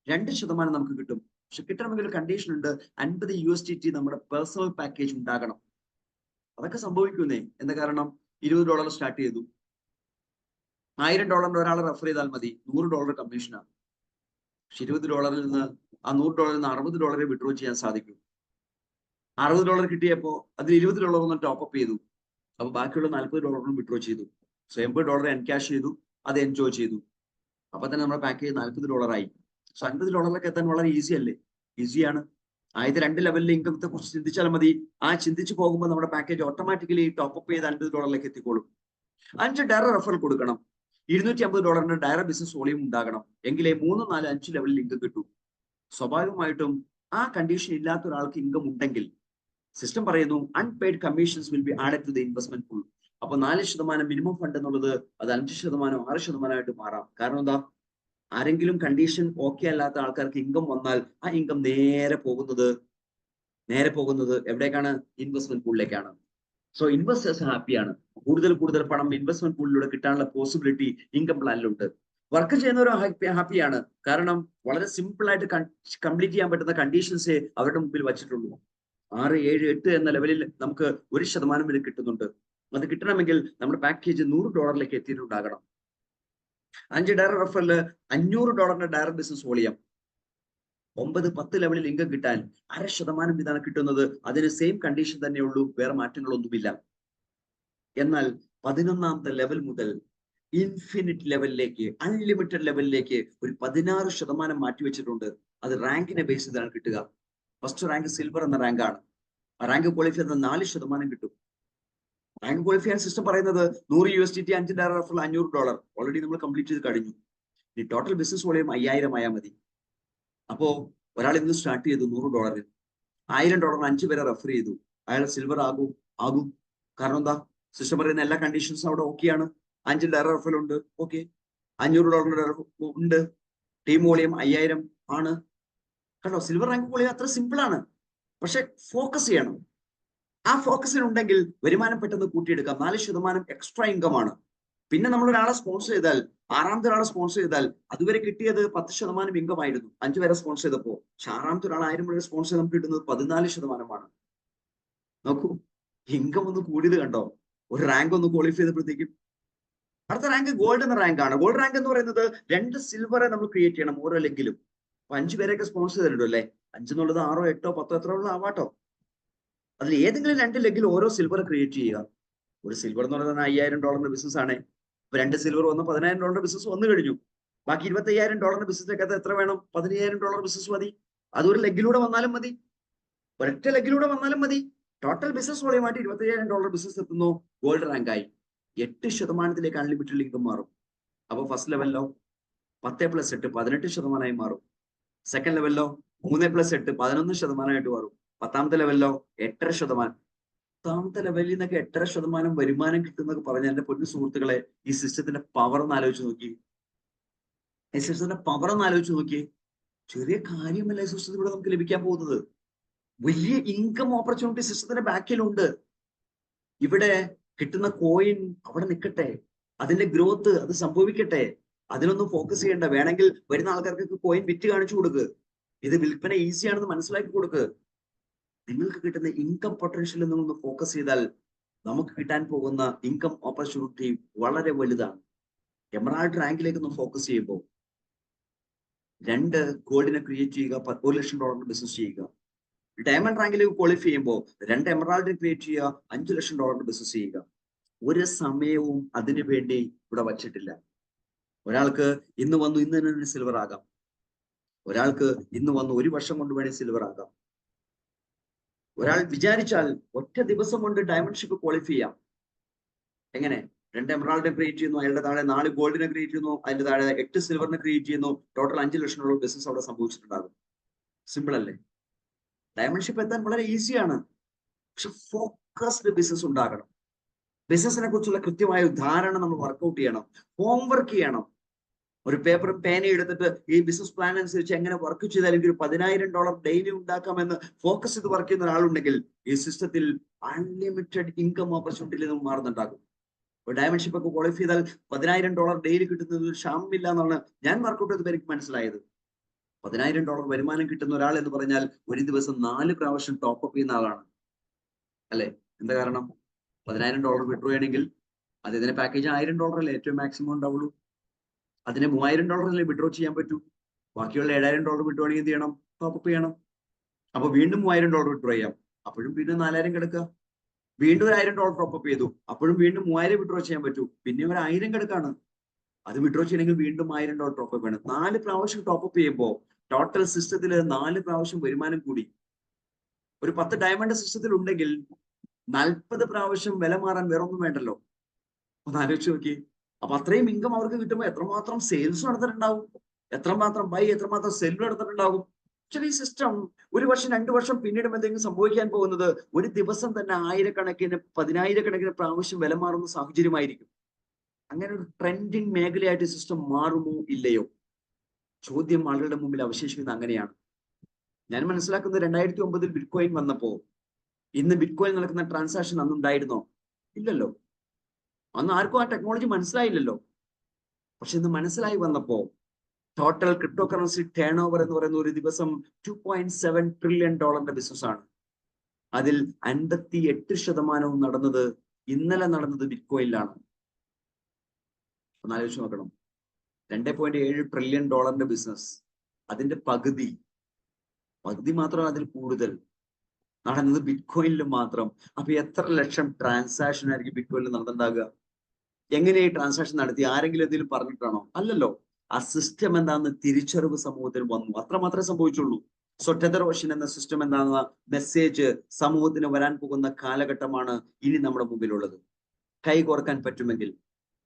Speaker 1: 2% നമുക്ക് കിട്ടും. പക്ഷെ കിട്ടണമെങ്കിൽ ഒരു കണ്ടീഷൻ ഉണ്ട്, $50 നമ്മുടെ പേഴ്സണൽ പാക്കേജ് ഉണ്ടാകണം. അതൊക്കെ സംഭവിക്കുന്നേ. എന്താ കാരണം? $20 സ്റ്റാർട്ട് ചെയ്തു, $1000 ഒരാളെ റെഫർ ചെയ്താൽ മതി, $100 കമ്മീഷനാണ്. പക്ഷെ $20 നിന്ന് ആ $100 നിന്ന് $60 വിഡ്രോ ചെയ്യാൻ സാധിക്കും. $60 കിട്ടിയപ്പോ അതിൽ $20 ഒന്ന് ടോപ്പ് അപ്പ് ചെയ്തു. അപ്പൊ ബാക്കിയുള്ള $40 വിഡ്രോ ചെയ്തു. സോ $80 എൻക്യാഷ് ചെയ്തു, അത് എൻജോയ് ചെയ്തു. അപ്പൊ തന്നെ നമ്മുടെ പാക്കേജ് $40 ആയി. സോ $50 എത്താൻ വളരെ ഈസി അല്ലേ? ഈസിയാണ്. ആദ്യത്തെ 2 ലെവലിലെ ഇൻകത്തെ കുറിച്ച് ചിന്തിച്ചാൽ മതി. ആ ചിന്തിച്ചു പോകുമ്പോൾ നമ്മുടെ പാക്കേജ് ഓട്ടോമാറ്റിക്കലി ടോപ്പ് അപ്പ് ചെയ്ത് $50 എത്തിക്കോളും. 5 ഡയറക്റ്റ് റെഫറൽ കൊടുക്കണം. $250 ഡയറക്റ്റ് ബിസിനസ് വോളിയം ഉണ്ടാകണം. എങ്കിലേ 3, 4, 5 ലെവലിൽ ഇൻകം കിട്ടൂ. സ്വാഭാവികമായിട്ടും ആ കണ്ടീഷൻ ഇല്ലാത്ത ഒരാൾക്ക് ഇൻകം ഉണ്ടെങ്കിൽ സിസ്റ്റം പറയുന്നു unpaid commissions will be added to the investment pool. അപ്പൊ 4% മിനിമം ഫണ്ട് എന്നുള്ളത് അത് 5%, 6% ആയിട്ട് മാറാം. കാരണം എന്താ? ആരെങ്കിലും കണ്ടീഷൻ ഓക്കെ അല്ലാത്ത ആൾക്കാർക്ക് ഇൻകം വന്നാൽ ആ ഇൻകം നേരെ പോകുന്നത് എവിടേക്കാണ്? ഇൻവെസ്റ്റ്മെന്റ് പൂളിലേക്കാണ്. സോ ഇൻവെസ്റ്റേഴ്സ് ഹാപ്പിയാണ്. കൂടുതൽ പണം ഇൻവെസ്റ്റ്മെന്റ് പൂളിലൂടെ കിട്ടാനുള്ള പോസിബിലിറ്റി ഇൻകം പ്ലാനിലുണ്ട്. വർക്ക് ചെയ്യുന്നവരോ ഹാപ്പിയാണ്. കാരണം വളരെ സിമ്പിൾ ആയിട്ട് കംപ്ലീറ്റ് ചെയ്യാൻ പറ്റുന്ന കണ്ടീഷൻസേ അവരുടെ മുമ്പിൽ വച്ചിട്ടുള്ളൂ. 6, 7, 8 എന്ന ലെവലിൽ നമുക്ക് 1% വരെ കിട്ടുന്നുണ്ട്. അത് കിട്ടണമെങ്കിൽ നമ്മുടെ പാക്കേജ് $100 എത്തിയിട്ടുണ്ടാകണം. 5 direct referral $500 direct business volume. 9, 10 ലെവലിൽ ഇൻകം കിട്ടാൻ 0.5% ഇതാണ് കിട്ടുന്നത്. അതിന് സെയിം കണ്ടീഷൻ തന്നെയുള്ളൂ, വേറെ മാറ്റങ്ങളൊന്നുമില്ല. എന്നാൽ 11ാമത്തെ ലെവൽ മുതൽ ഇൻഫിനിറ്റ് ലെവലിലേക്ക്, അൺലിമിറ്റഡ് ലെവലിലേക്ക് ഒരു 16% മാറ്റിവെച്ചിട്ടുണ്ട്. അത് റാങ്കിനെ ബേസ് ചെയ്താണ് കിട്ടുക. ഫസ്റ്റ് റാങ്ക് സിൽവർ എന്ന റാങ്കാണ്. ആ റാങ്ക് ക്വാളിഫൈ ചെയ്യുന്ന 4% കിട്ടും. റാങ്ക് ക്വാളിഫൈ സിസ്റ്റം പറയുന്നത് $100, 5 ഡയറക്റ്റ് റെഫറൽ $500. ഓൾറെഡി നമ്മൾ കംപ്ലീറ്റ് ചെയ്ത് കഴിഞ്ഞു. ഈ ടോട്ടൽ ബിസിനസ് വോളിയം 5000 ആയാൽ മതി. അപ്പോ ഒരാൾ ഇന്ന് സ്റ്റാർട്ട് ചെയ്തു $100, $1000 5 പേരെ റെഫർ ചെയ്തു, അയാൾ സിൽവർ ആകും. കാരണം എന്താ? സിസ്റ്റം പറയുന്ന എല്ലാ കണ്ടീഷൻസും അവിടെ ഓക്കെയാണ്. 5 റെഫറൽ ഉണ്ട്, ഓക്കെ. $500 ഉണ്ട്, ടീം വോളിയം 5000 ആണ്. കണ്ടോ, സിൽവർ റാങ്ക് വോളിയം അത്ര സിമ്പിൾ ആണ്. പക്ഷെ ഫോക്കസ് ചെയ്യണം. ആ ഫോക്കസിനുണ്ടെങ്കിൽ വരുമാനം പെട്ടെന്ന് കൂട്ടിയെടുക്കാം. 4% എക്സ്ട്രാ ഇൻകം ആണ്. പിന്നെ നമ്മൾ ഒരാളെ സ്പോൺസർ ചെയ്താൽ, 6ാമത്തെ ഒരാളെ സ്പോൺസർ ചെയ്താൽ, അതുവരെ കിട്ടിയത് 10% ഇൻകം ആയിരുന്നു 5 പേരെ സ്പോൺസർ ചെയ്തപ്പോ. പക്ഷെ 6ാമത്തെ ഒരാൾ 1000 പേരെ സ്പോൺസർ ചെയ്ത് നമുക്ക് കിട്ടുന്നത് 14%. നോക്കൂ, ഇൻകം ഒന്ന് കൂടിയത് കണ്ടോ? ഒരു റാങ്ക് ഒന്ന് ക്വാളിഫൈ ചെയ്തപ്പോഴത്തേക്കും. അടുത്ത റാങ്ക് ഗോൾഡ് എന്ന റാങ്ക് ആണ്. ഗോൾഡ് റാങ്ക് എന്ന് പറയുന്നത് 2 സിൽവറെ നമ്മൾ ക്രിയേറ്റ് ചെയ്യണം ഓരോ ലെഗിലും. അപ്പൊ 5 പേരെയൊക്കെ സ്പോൺസർ ചെയ്തിട്ടുണ്ടോ അല്ലേ? 5 എന്നുള്ളത് 6, 8, 10 എത്ര ഉള്ള ആവാട്ടോ. അതിൽ ഏതെങ്കിലും 2 ലെഗിൽ ഓരോ സിൽവർ ക്രിയേറ്റ് ചെയ്യുക. ഒരു സിൽവർ എന്ന് പറയുന്നത് $5000 ബിസിനസ് ആണ്. ഇപ്പൊ 2 സിൽവർ വന്ന് $10000 ബിസിനസ് വന്നു കഴിഞ്ഞു. ബാക്കി $25000 ബിസിനസ് എത്ര വേണം? $15000 ബിസിനസ് മതി. അതൊരു ലെഗിലൂടെ വന്നാലും മതി, ഒരൊറ്റ ലെഗിലൂടെ വന്നാലും മതി. ടോട്ടൽ ബിസിനസ് വോളിയമായിട്ട് $25000 ബിസിനസ് എത്തുന്നു, ഗോൾഡ് റാങ്ക് ആയി. 8% അൺലിമിറ്റഡ് ഇൻകം മാറും. അപ്പൊ ഫസ്റ്റ് ലെവലിലോ 10+8 18% മാറും. സെക്കൻഡ് ലെവലിലോ 3+8 11% മാറും. 10ാമത്തെ ലെവലിലോ 8.5%. 10ാമത്തെ ലെവലിൽ നിന്നൊക്കെ 8.5% വരുമാനം കിട്ടുന്നൊക്കെ പറഞ്ഞാൽ എന്റെ പൊന്നു സുഹൃത്തുക്കളെ, ഈ സിസ്റ്റത്തിന്റെ പവർ ഒന്ന് ആലോചിച്ച് നോക്കി. ഈ സിസ്റ്റത്തിന്റെ പവർ ഒന്ന് ആലോചിച്ച് നോക്കി. ചെറിയ കാര്യമല്ല ഈ സിസ്റ്റത്തിലൂടെ നമുക്ക് ലഭിക്കാൻ പോകുന്നത്. വലിയ ഇൻകം ഓപ്പർച്യൂണിറ്റി സിസ്റ്റത്തിന്റെ ബാക്കിലുണ്ട്. ഇവിടെ കിട്ടുന്ന കോയിൻ അവിടെ നിൽക്കട്ടെ, അതിന്റെ ഗ്രോത്ത് അത് സംഭവിക്കട്ടെ. അതിനൊന്നും ഫോക്കസ് ചെയ്യേണ്ട. വേണമെങ്കിൽ വരുന്ന ആൾക്കാർക്ക് കോയിൻ വിറ്റ് കാണിച്ചു കൊടുക്ക്. ഇത് വിൽപ്പന ഈസിയാണെന്ന് മനസ്സിലാക്കി കൊടുക്ക്. നിങ്ങൾക്ക് കിട്ടുന്ന ഇൻകം പൊട്ടൻഷ്യൽ നിന്നൊന്ന് ഫോക്കസ് ചെയ്താൽ നമുക്ക് കിട്ടാൻ പോകുന്ന ഇൻകം ഓപ്പർച്യൂണിറ്റി വളരെ വലുതാണ്. എമറാൾഡ് റാങ്കിലേക്ക് ഒന്ന് ഫോക്കസ് ചെയ്യുമ്പോൾ 2 ഗോൾഡിനെ ക്രിയേറ്റ് ചെയ്യുക, $1 ലക്ഷം ബിസിനസ് ചെയ്യുക. ഡയമണ്ട് റാങ്കിലേക്ക് ക്വാളിഫൈ ചെയ്യുമ്പോൾ 2 എമറാൾഡിനെ ക്രിയേറ്റ് ചെയ്യുക, $5 ലക്ഷം ബിസിനസ് ചെയ്യുക. ഒരു സമയവും അതിനു വേണ്ടി ഇവിടെ വച്ചിട്ടില്ല. ഒരാൾക്ക് ഇന്ന് വന്നു ഇന്ന് തന്നെ സിൽവർ ആകാം. ഒരാൾക്ക് ഇന്ന് വന്നു 1 വർഷം കൊണ്ട് വേണേൽ സിൽവർ ആകാം. ഒരാൾ വിചാരിച്ചാൽ ഒറ്റ ദിവസം കൊണ്ട് ഡയമണ്ട്ഷിപ്പ് ക്വാളിഫൈ ചെയ്യാം. എങ്ങനെ? 2 എമറാൾഡിനെ ക്രിയേറ്റ് ചെയ്യുന്നു, അയാളുടെ താഴെ 4 ഗോൾഡിനെ ക്രിയേറ്റ് ചെയ്യുന്നു, അതിന്റെ താഴെ 8 സിൽവറിനെ ക്രിയേറ്റ് ചെയ്യുന്നു. ടോട്ടൽ $5 ലക്ഷം ബിസിനസ് അവിടെ സംഭവിച്ചിട്ടുണ്ടാകും. സിമ്പിൾ അല്ലേ? ഡയമണ്ട്ഷിപ്പ് എത്താൻ വളരെ ഈസിയാണ്. പക്ഷെ ഫോക്കസ്ഡ് ബിസിനസ് ഉണ്ടാകണം. ബിസിനസിനെ കുറിച്ചുള്ള കൃത്യമായ ധാരണ നമ്മൾ വർക്ക്ഔട്ട് ചെയ്യണം, ഹോംവർക്ക് ചെയ്യണം. ഒരു പേപ്പറും പേനയും എടുത്തിട്ട് ഈ ബിസിനസ് പ്ലാൻ അനുസരിച്ച് എങ്ങനെ വർക്ക് ചെയ്താൽ എനിക്ക് ഒരു $10000 ഡെയിലി ഉണ്ടാക്കാമെന്ന് ഫോക്കസ് ചെയ്ത് വർക്ക് ചെയ്യുന്ന ഒരാളുണ്ടെങ്കിൽ ഈ സിസ്റ്റത്തിൽ അൺലിമിറ്റഡ് ഇൻകം ഓപ്പർച്യൂണിറ്റിയിൽ നിന്ന് മാറുന്നുണ്ടാകും. ഒരു ഡയമണ്ട്ഷിപ്പ് ഒക്കെ ക്വാളിഫൈ ചെയ്താൽ $10000 ഡെയിലി കിട്ടുന്നത് ക്ഷാമമില്ല എന്നാണ് ഞാൻ വർക്ക്ഔട്ട് ചെയ്തപ്പോൾ എനിക്ക് മനസ്സിലായത്. $10000 വരുമാനം കിട്ടുന്ന ഒരാൾ എന്ന് പറഞ്ഞാൽ ഒരു ദിവസം 4 പ്രാവശ്യം ടോപ്പ് അപ്പ് ചെയ്യുന്ന ആളാണ് അല്ലെ? എന്താ കാരണം? $10000 വിഡ്രോ ചെയ്യണമെങ്കിൽ അത് ഇതിന്റെ പാക്കേജ് $1000 അല്ലേ ഏറ്റവും മാക്സിമം ഉണ്ടാവുള്ളൂ. അതിനെ $3000 വിഡ്രോ ചെയ്യാൻ പറ്റൂ. ബാക്കിയുള്ള $7000 വിഡ്രോ ആണെങ്കിൽ എന്ത് ചെയ്യണം? ടോപ്പ് അപ്പ് ചെയ്യണം. അപ്പൊ വീണ്ടും $3000 വിഡ്രോ ചെയ്യാം, അപ്പോഴും പിന്നെ 4000 കിടക്കുക. വീണ്ടും $1000 ടോപ്പ് അപ്പ് ചെയ്തു, അപ്പോഴും വീണ്ടും 3000 വിഡ്രോ ചെയ്യാൻ പറ്റൂ. പിന്നെ ഒരു 1000 കിടക്കാണ്. അത് വിഡ്രോ ചെയ്യണമെങ്കിൽ വീണ്ടും $1000 ടോപ്പ് അപ്പ് വേണം. 4 പ്രാവശ്യം ടോപ്പ് അപ്പ് ചെയ്യുമ്പോൾ ടോട്ടൽ സിസ്റ്റത്തിൽ 4 പ്രാവശ്യം വരുമാനം കൂടി. ഒരു 10 ഡയമണ്ട് സിസ്റ്റത്തിൽ ഉണ്ടെങ്കിൽ 40 പ്രാവശ്യം വില മാറാൻ വേറെ ഒന്നും വേണ്ടല്ലോ. ഒന്ന് ആലോചിച്ച് നോക്കി. അപ്പൊ അത്രയും ഇൻകം അവർക്ക് കിട്ടുമ്പോൾ എത്രമാത്രം സെയിൽസ് നടത്തിയിട്ടുണ്ടാവും, എത്രമാത്രം ബൈ, എത്രമാത്രം സെൽ നടത്തിയിട്ടുണ്ടാവും. പക്ഷേ ഈ സിസ്റ്റം 1 വർഷം 2 വർഷം പിന്നീടും എന്തെങ്കിലും സംഭവിക്കാൻ പോകുന്നത് ഒരു ദിവസം തന്നെ 1000കണക്കിന് 10000കണക്കിന് പ്രാവശ്യം വില മാറുന്ന സാഹചര്യമായിരിക്കും. അങ്ങനെ ഒരു ട്രെൻഡിങ് മേഖലയായിട്ട് സിസ്റ്റം മാറുമോ ഇല്ലയോ? ചോദ്യം ആളുകളുടെ മുമ്പിൽ അവശേഷിക്കുന്നത് അങ്ങനെയാണ്. ഞാൻ മനസ്സിലാക്കുന്നത് 2009 ബിറ്റ്കോയിൻ വന്നപ്പോ ഇന്ന് ബിറ്റ്കോയിൻ നടക്കുന്ന ട്രാൻസാക്ഷൻ അന്നുണ്ടായിരുന്നോ? ഇല്ലല്ലോ. അന്ന് ആർക്കും ആ ടെക്നോളജി മനസ്സിലായില്ലല്ലോ. പക്ഷെ ഇന്ന് മനസ്സിലായി വന്നപ്പോ total crypto currency turn over എന്ന് പറയുന്ന ഒരു ദിവസം $2.7 ട്രില്യൺ ബിസിനസ് ആണ്. അതിൽ 58% നടന്നത് ഇന്നലെ നടന്നത് ബിറ്റ്കോയിനിലാണ്. ഒന്ന് ആലോചിച്ച് നോക്കണം. $2.7 ട്രില്യൺ ബിസിനസ്, അതിന്റെ പകുതി മാത്രം അതിൽ കൂടുതൽ നടന്നത് ബിറ്റ്കോയിനിൽ മാത്രം. അപ്പൊ എത്ര ലക്ഷം ട്രാൻസാക്ഷൻ ആയിരിക്കും ബിറ്റ്കോയിനിൽ നടന്നിട്ടുണ്ടാകുക? എങ്ങനെ ഈ ട്രാൻസാക്ഷൻ നടത്തി? ആരെങ്കിലും എന്തെങ്കിലും പറഞ്ഞിട്ടാണോ? അല്ലല്ലോ. ആ സിസ്റ്റം എന്താണെന്ന് തിരിച്ചറിവ് സമൂഹത്തിൽ വന്നു, അത്രമാത്രമേ സംഭവിച്ചുള്ളൂ. സോ ടെതർ ഓഷ്യൻ എന്ന സിസ്റ്റം എന്താണെന്ന മെസ്സേജ് സമൂഹത്തിന് വരാൻ പോകുന്ന കാലഘട്ടമാണ് ഇനി നമ്മുടെ മുമ്പിലുള്ളത്. കൈ കോർക്കാൻ പറ്റുമെങ്കിൽ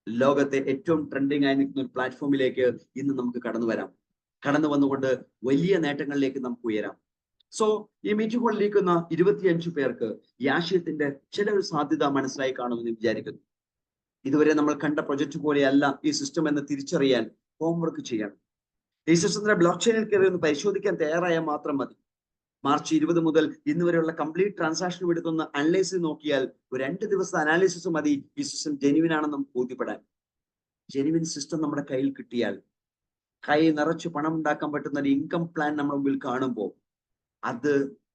Speaker 1: ലോകത്തെ ഏറ്റവും ട്രെൻഡിങ് ആയി നിൽക്കുന്ന ഒരു പ്ലാറ്റ്ഫോമിലേക്ക് ഇന്ന് നമുക്ക് കടന്നു വരാം. കടന്നു വന്നുകൊണ്ട് വലിയ നേട്ടങ്ങളിലേക്ക് നമുക്ക് ഉയരാം. സോ ഈ മീറ്റിംഗ് ഹോളിലിരിക്കുന്ന 25 പേർക്ക് ഈ ആശയത്തിന്റെ ചില ഒരു സാധ്യത മനസ്സിലായി കാണുമെന്ന് വിചാരിക്കുന്നു. ഇതുവരെ നമ്മൾ കണ്ട പ്രൊജക്ട് പോലെയല്ല ഈ സിസ്റ്റം എന്ന് തിരിച്ചറിയാൻ ഹോംവർക്ക് ചെയ്യണം. ഈ സിസ്റ്റത്തിന്റെ ബ്ലോക്ക് ചെയിനിൽ കയറി ഒന്ന് പരിശോധിക്കാൻ തയ്യാറായാൽ മാത്രം മതി. മാർച്ച് 20 മുതൽ ഇന്ന് വരെയുള്ള കംപ്ലീറ്റ് ട്രാൻസാക്ഷൻ എടുത്തൊന്ന് അനലൈസ് ചെയ്ത് നോക്കിയാൽ ഒരു 2 ദിവസത്തെ അനാലിസിസ് മതി ഈ സിസ്റ്റം ജെനുവിൻ ആണെന്ന് നമുക്ക് ബോധ്യപ്പെടാൻ. ജെനുവിൻ സിസ്റ്റം നമ്മുടെ കയ്യിൽ കിട്ടിയാൽ, കൈ നിറച്ച് പണം ഉണ്ടാക്കാൻ പറ്റുന്ന ഒരു ഇൻകം പ്ലാൻ നമ്മുടെ മുമ്പിൽ കാണുമ്പോൾ അത്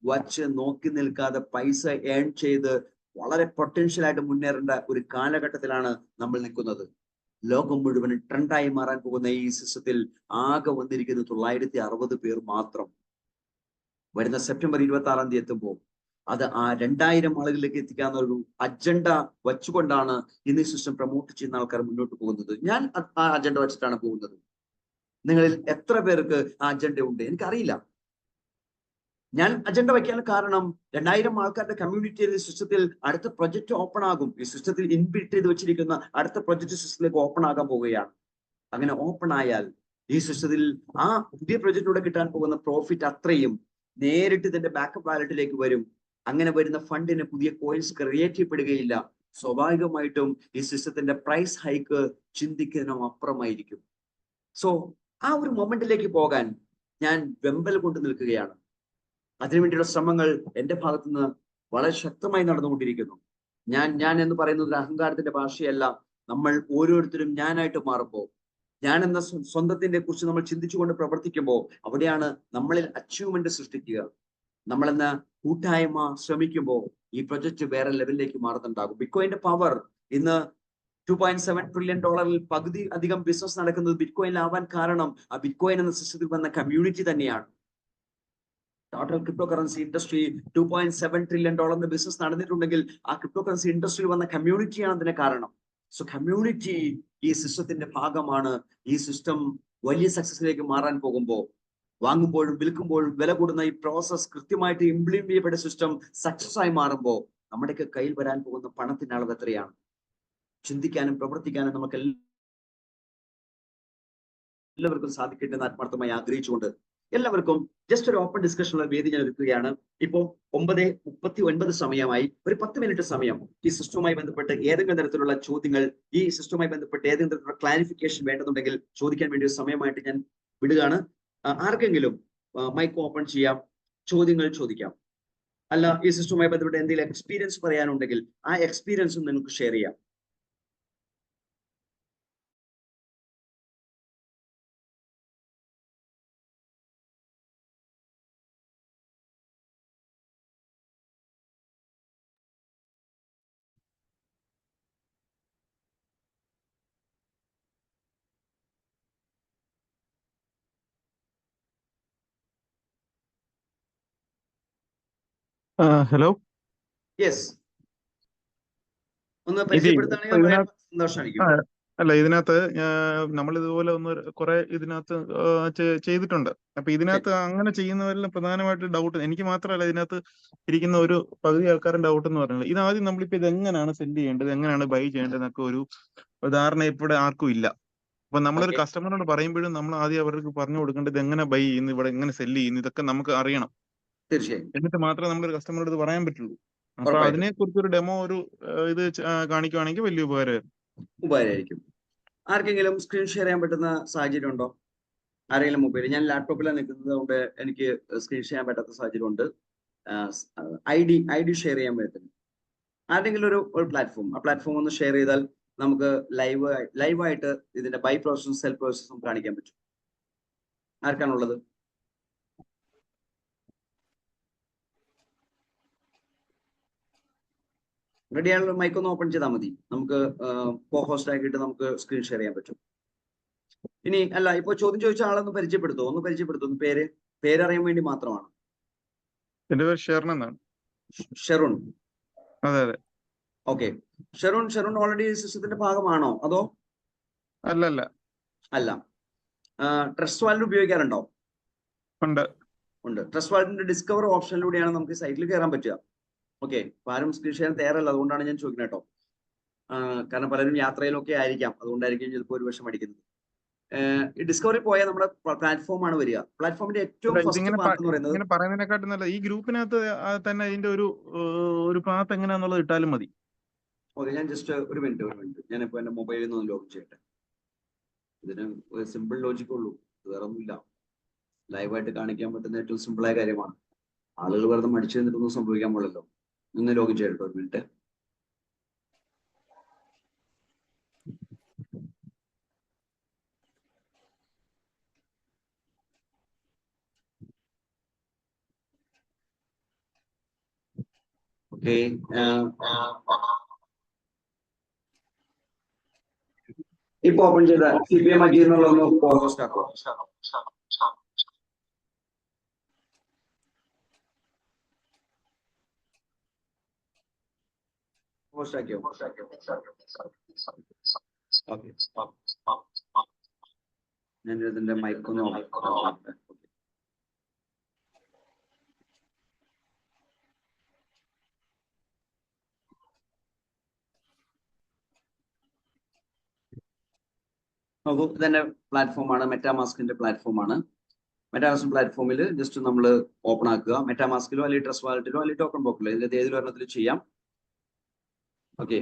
Speaker 1: വച്ച് നോക്കി നിൽക്കാതെ പൈസ ഏൺ ചെയ്ത് വളരെ പൊട്ടൻഷ്യൽ ആയിട്ട് മുന്നേറേണ്ട ഒരു കാലഘട്ടത്തിലാണ് നമ്മൾ നിൽക്കുന്നത്. ലോകം മുഴുവൻ ട്രെൻഡായി മാറാൻ പോകുന്ന ഈ സിസ്റ്റത്തിൽ ആകെ വന്നിരിക്കുന്നത് 960 പേർ മാത്രം. വരുന്ന സെപ്റ്റംബർ 26 എത്തുമ്പോൾ അത് ആ 2000 ആളുകളിലേക്ക് എത്തിക്കാവുന്ന ഒരു അജണ്ട വച്ചുകൊണ്ടാണ് ഇന്ന് ഈ സിസ്റ്റം പ്രൊമോട്ട് ചെയ്യുന്ന ആൾക്കാർ മുന്നോട്ട് പോകുന്നത്. ഞാൻ ആ അജണ്ട വെച്ചിട്ടാണ് പോകുന്നത്. നിങ്ങളിൽ എത്ര പേർക്ക് ആ അജണ്ട ഉണ്ട് എനിക്കറിയില്ല. ഞാൻ അജണ്ട വയ്ക്കാൻ കാരണം 2000 ആൾക്കാരുടെ കമ്മ്യൂണിറ്റിയിൽ സിസ്റ്റത്തിൽ അടുത്ത പ്രൊജക്ട് ഓപ്പൺ ആകും. ഈ സിസ്റ്റത്തിൽ ഇൻബിൽറ്റ് ചെയ്ത് വെച്ചിരിക്കുന്ന അടുത്ത പ്രൊജക്ട് സിസ്റ്റത്തിലേക്ക് ഓപ്പൺ ആകാൻ പോവുകയാണ്. അങ്ങനെ ഓപ്പൺ ആയാൽ ഈ സിസ്റ്റത്തിൽ ആ പുതിയ പ്രൊജക്റ്റിലൂടെ കിട്ടാൻ പോകുന്ന പ്രോഫിറ്റ് അത്രയും നേരിട്ട് ഇതിന്റെ ബാക്കപ്പ് വാലറ്റിലേക്ക് വരും. അങ്ങനെ വരുന്ന ഫണ്ടിന് പുതിയ കോയിൻസ് ക്രിയേറ്റ് ചെയ്യപ്പെടുകയില്ല. സ്വാഭാവികമായിട്ടും ഈ സിസ്റ്റത്തിന്റെ പ്രൈസ് ഹൈക്ക് ചിന്തിക്കുന്നതിനും അപ്പുറമായിരിക്കും. സോ ആ ഒരു മൊമെന്റിലേക്ക് പോകാൻ ഞാൻ വെമ്പൽ കൊണ്ട് നിൽക്കുകയാണ്. അതിനുവേണ്ടിയുള്ള ശ്രമങ്ങൾ എന്റെ ഭാഗത്തുനിന്ന് വളരെ ശക്തമായി നടന്നുകൊണ്ടിരിക്കുന്നു. ഞാൻ എന്ന് പറയുന്നത് ഒരു അഹങ്കാരത്തിന്റെ ഭാഷയല്ല. നമ്മൾ ഓരോരുത്തരും ഞാനായിട്ട് മാറുമ്പോൾ, ഞാൻ എന്ന സ്വന്തത്തിന്റെ കുറിച്ച് നമ്മൾ ചിന്തിച്ചുകൊണ്ട് പ്രവർത്തിക്കുമ്പോൾ അവിടെയാണ് നമ്മളിൽ അച്ചീവ്മെന്റ് സൃഷ്ടിക്കുക. നമ്മളെന്ന കൂട്ടായ്മ ശ്രമിക്കുമ്പോൾ ഈ പ്രൊജക്ട് വേറെ ലെവലിലേക്ക് മാറുന്നുണ്ടാകും. ബിറ്റ്കോയിന്റെ പവർ ഇന്ന് $2.7 ട്രില്യൺ പകുതി അധികം ബിസിനസ് നടക്കുന്നത് ബിറ്റ്കോയിനിലാവാൻ കാരണം ആ ബിറ്റ്കോയിൻ എന്ന സിസ്റ്റത്തിൽ വന്ന കമ്മ്യൂണിറ്റി തന്നെയാണ്. Total crypto currency industry $2.7 trillion business നടന്നിട്ടുണ്ടെങ്കിൽ ആ ക്രിപ്റ്റോ കറൻസി ഇൻഡസ്ട്രിയിൽ വന്ന കമ്മ്യൂണിറ്റിയാണ് അതിന് കാരണം. സോ കമ്മ്യൂണിറ്റി ഈ സിസ്റ്റത്തിന്റെ ഭാഗമാണ്. ഈ സിസ്റ്റം വലിയ സക്സസിലേക്ക് മാറാൻ പോകുമ്പോൾ, വാങ്ങുമ്പോഴും വിൽക്കുമ്പോഴും വില കൂടുന്ന ഈ പ്രോസസ് കൃത്യമായിട്ട് ഇംപ്ലിമെന്റ് ചെയ്യപ്പെട്ട സിസ്റ്റം സക്സസ് ആയി മാറുമ്പോൾ നമ്മുടെയൊക്കെ കയ്യിൽ വരാൻ പോകുന്ന പണത്തിന്റെ അളവ് എത്രയാണ്? ചിന്തിക്കാനും പ്രവർത്തിക്കാനും നമുക്ക് എല്ലാവർക്കും സാധിക്കട്ടെ എന്ന് ആത്മാർത്ഥമായി ആഗ്രഹിച്ചുകൊണ്ട് എല്ലാവർക്കും ജസ്റ്റ് ഒരു ഓപ്പൺ ഡിസ്കഷനുള്ള വേദി ഞാൻ ഒരുക്കുകയാണ്. ഇപ്പോൾ 9:39 സമയമായി. ഒരു 10 മിനിറ്റ് സമയം ഈ സിസ്റ്റവുമായി ബന്ധപ്പെട്ട് ഏതെങ്കിലും തരത്തിലുള്ള ചോദ്യങ്ങൾ, ഈ സിസ്റ്റവുമായി ബന്ധപ്പെട്ട് ഏതെങ്കിലും തരത്തിലുള്ള ക്ലാരിഫിക്കേഷൻ വേണ്ടതുണ്ടെങ്കിൽ ചോദിക്കാൻ വേണ്ടി ഒരു സമയമായിട്ട് ഞാൻ വിടുകയാണ്. ആർക്കെങ്കിലും മൈക്ക് ഓപ്പൺ ചെയ്യാം, ചോദ്യങ്ങൾ ചോദിക്കാം. അല്ല, ഈ സിസ്റ്റവുമായി ബന്ധപ്പെട്ട് എന്തെങ്കിലും എക്സ്പീരിയൻസ് പറയാനുണ്ടെങ്കിൽ ആ എക്സ്പീരിയൻസും നിങ്ങൾക്ക് ഷെയർ ചെയ്യാം.
Speaker 2: ഹലോ.
Speaker 1: യെസ്, ഒന്ന്
Speaker 2: ഇപ്പൊ
Speaker 1: പരിചയപ്പെടുത്തുകയാണെങ്കിൽ വളരെ
Speaker 2: ഇതിനകത്ത്
Speaker 1: സന്തോഷമായിരിക്കും.
Speaker 2: അല്ല, ഇതിനകത്ത് നമ്മൾ ഇതുപോലെ കുറെ ഇതിനകത്ത് ചെയ്തിട്ടുണ്ട്. അപ്പൊ ഇതിനകത്ത് അങ്ങനെ ചെയ്യുന്നവരെല്ലാം പ്രധാനമായിട്ട് ഡൗട്ട്, എനിക്ക് മാത്രമല്ല ഇതിനകത്ത് ഇരിക്കുന്ന ഒരു പകുതി ആൾക്കാരുടെ ഡൗട്ട് എന്ന് പറയുന്നത്, ഇതാദ്യം നമ്മളിപ്പോ ഇത് എങ്ങനെയാണ് സെല് ചെയ്യേണ്ടത്, എങ്ങനെയാണ് ബൈ ചെയ്യേണ്ടത് എന്നൊക്കെ ഒരു ധാരണ ഇവിടെ ആർക്കും ഇല്ല. അപ്പൊ നമ്മളൊരു കസ്റ്റമറിനോട് പറയുമ്പോഴും നമ്മൾ ആദ്യം അവർക്ക് പറഞ്ഞു കൊടുക്കേണ്ടത് എങ്ങനെ ബൈ ചെയ്യുന്നു, ഇവിടെ എങ്ങനെ സെല് ചെയ്യുന്നു, ഇതൊക്കെ നമുക്ക് അറിയണം.
Speaker 1: തീർച്ചയായും.
Speaker 2: എന്നിട്ട് മാത്രമേ നമ്മളൊരു കസ്റ്റമറോട് ഇത് പറയാൻ പറ്റുള്ളൂ. അപ്പൊ അതിനെ കുറിച്ചൊരു ഡെമോ ഒരു ഇത് കാണിക്കുവാണെങ്കിൽ വലിയ
Speaker 1: ഉപകാരമായിരിക്കും. ആർക്കെങ്കിലും സ്ക്രീൻ ഷെയർ ചെയ്യാൻ പറ്റുന്ന സാഹചര്യം ഉണ്ടോ? ആരെങ്കിലും മൊബൈൽ, ഞാൻ ലാപ്ടോപ്പിലാണ് നിൽക്കുന്നത് കൊണ്ട് എനിക്ക് സ്ക്രീൻ ഷെയർ ചെയ്യാൻ പറ്റാത്ത സാഹചര്യം ഉണ്ട്. ഐ ഡി ഷെയർ ചെയ്യാൻ പറ്റുന്നു. ആരെങ്കിലും ഒരു പ്ലാറ്റ്ഫോം, ആ പ്ലാറ്റ്ഫോം ഒന്ന് ഷെയർ ചെയ്താൽ നമുക്ക് ലൈവായിട്ട് ഇതിന്റെ ബൈ പ്രോസസും സെൽ പ്രോസസും കാണിക്കാൻ പറ്റും. ആർക്കാണുള്ളത്? റെഡിയാണല്ലോ? മൈക്ക് ഒന്ന് ഓപ്പൺ ചെയ്താൽ മതി. നമുക്ക് കോ ഹോസ്റ്റ് ആക്കിയിട്ട് നമുക്ക് സ്ക്രീൻ ഷെയർ ചെയ്യാൻ പറ്റും. ഇനി അല്ല, ഇപ്പൊ ചോദ്യം ചോദിച്ച ആളൊന്ന് പരിചയപ്പെടുത്തൂ. പേരറിയാൻ വേണ്ടി മാത്രമാണ്.
Speaker 2: എന്റെ പേര് ഷെറിൻ എന്നാണ്.
Speaker 1: ഷെറുൺ.
Speaker 2: അതെ അതെ.
Speaker 1: ഓക്കെ. ഷെറുൺ ഓൾറെഡി സിസ്റ്റത്തിന്റെ ഭാഗമാണോ അതോ? അല്ല. ട്രസ്റ്റ് വാലറ്റ് ഉപയോഗിക്കാറുണ്ടോ? ഉണ്ട്. ട്രസ്റ്റ് വാലറ്റിന്റെ ഡിസ്കവർ ഓപ്ഷനിലൂടെയാണ് നമുക്ക് സൈറ്റിൽ കയറാൻ പറ്റുക. ഓക്കെ. ആരും സ്ക്രീൻ ഷെയർ തയ്യാറല്ല, അതുകൊണ്ടാണ് ഞാൻ ചോദിക്കുന്നത് കേട്ടോ. കാരണം പലരും യാത്രയിലൊക്കെ ആയിരിക്കാം, അതുകൊണ്ടായിരിക്കും ചിലപ്പോൾ ഒരു വർഷം അടിക്കുന്നത്. ഈ ഡിസ്കവറി പോയാൽ നമ്മുടെ പ്ലാറ്റ്ഫോം ആണ് വരിക. പ്ലാറ്റ്ഫോമിന്റെ ഏറ്റവും ഫസ്റ്റ് പാർട്ട് എന്ന് പറയുന്നത്
Speaker 2: ഇങ്ങനെ പറയുന്നതിനെക്കാട്ടും നല്ലത് ഈ ഗ്രൂപ്പിനകത്ത് തന്നെ ഇതിന്റെ ഒരു പാത്ത് എങ്ങനെയാന്നുള്ളത് ഇട്ടാലും മതി.
Speaker 1: ഓക്കെ, ഞാൻ ജസ്റ്റ് ഒരു മിനിറ്റ് ഞാനിപ്പോ എന്റെ മൊബൈലിൽ നിന്ന് ലോഗിൻ ചെയ്യട്ടെ. ഇതിന് ഒരു സിമ്പിൾ ലോജിക് ഉള്ളൂ, വേറെ ഒന്നുമില്ല. ലൈവായിട്ട് കാണിക്കാൻ പറ്റുന്ന ഏറ്റവും സിമ്പിളായ കാര്യമാണ്. ആളുകൾ വെറുതെ മടിച്ചു നിന്നിട്ടൊന്നും സംഭവിക്കാൻ പോലല്ലോ. ഒന്ന് ലോഗിൻ ചെയ്യട്ടോ, ഒരു മിനിറ്റ്. ഓക്കെ, ഇപ്പൊ ഓപ്പൺ ചെയ്ത CPM അജി എന്നുള്ള ഒന്ന് പോസ്റ്റ് ആക്കോ. പോസ്റ്റ് ആക്കിയോ? ഓക്കെ, ഞാൻ ഇതിന്റെ മൈക്കൊന്ന് ഓഫ്. നോക്കൂ, ഇതെന്റെ പ്ലാറ്റ്ഫോമാണ്, മെറ്റാമാസ്കിന്റെ പ്ലാറ്റ്ഫോമാണ്. മെറ്റാമാസ്ക് പ്ലാറ്റ്ഫോമിൽ ജസ്റ്റ് നമ്മൾ ഓപ്പൺ ആക്കുക. മെറ്റാമാസ്കിലോ അല്ലെങ്കിൽ ട്രസ്റ്റ് വാലറ്റിലോ അല്ലെങ്കിൽ ടോക്കൺ ബ്ലോക്കിലോ ഇതിന്റെ ഏതിലും ഒരെണ്ണത്തിൽ ചെയ്യാം. ഓക്കെ,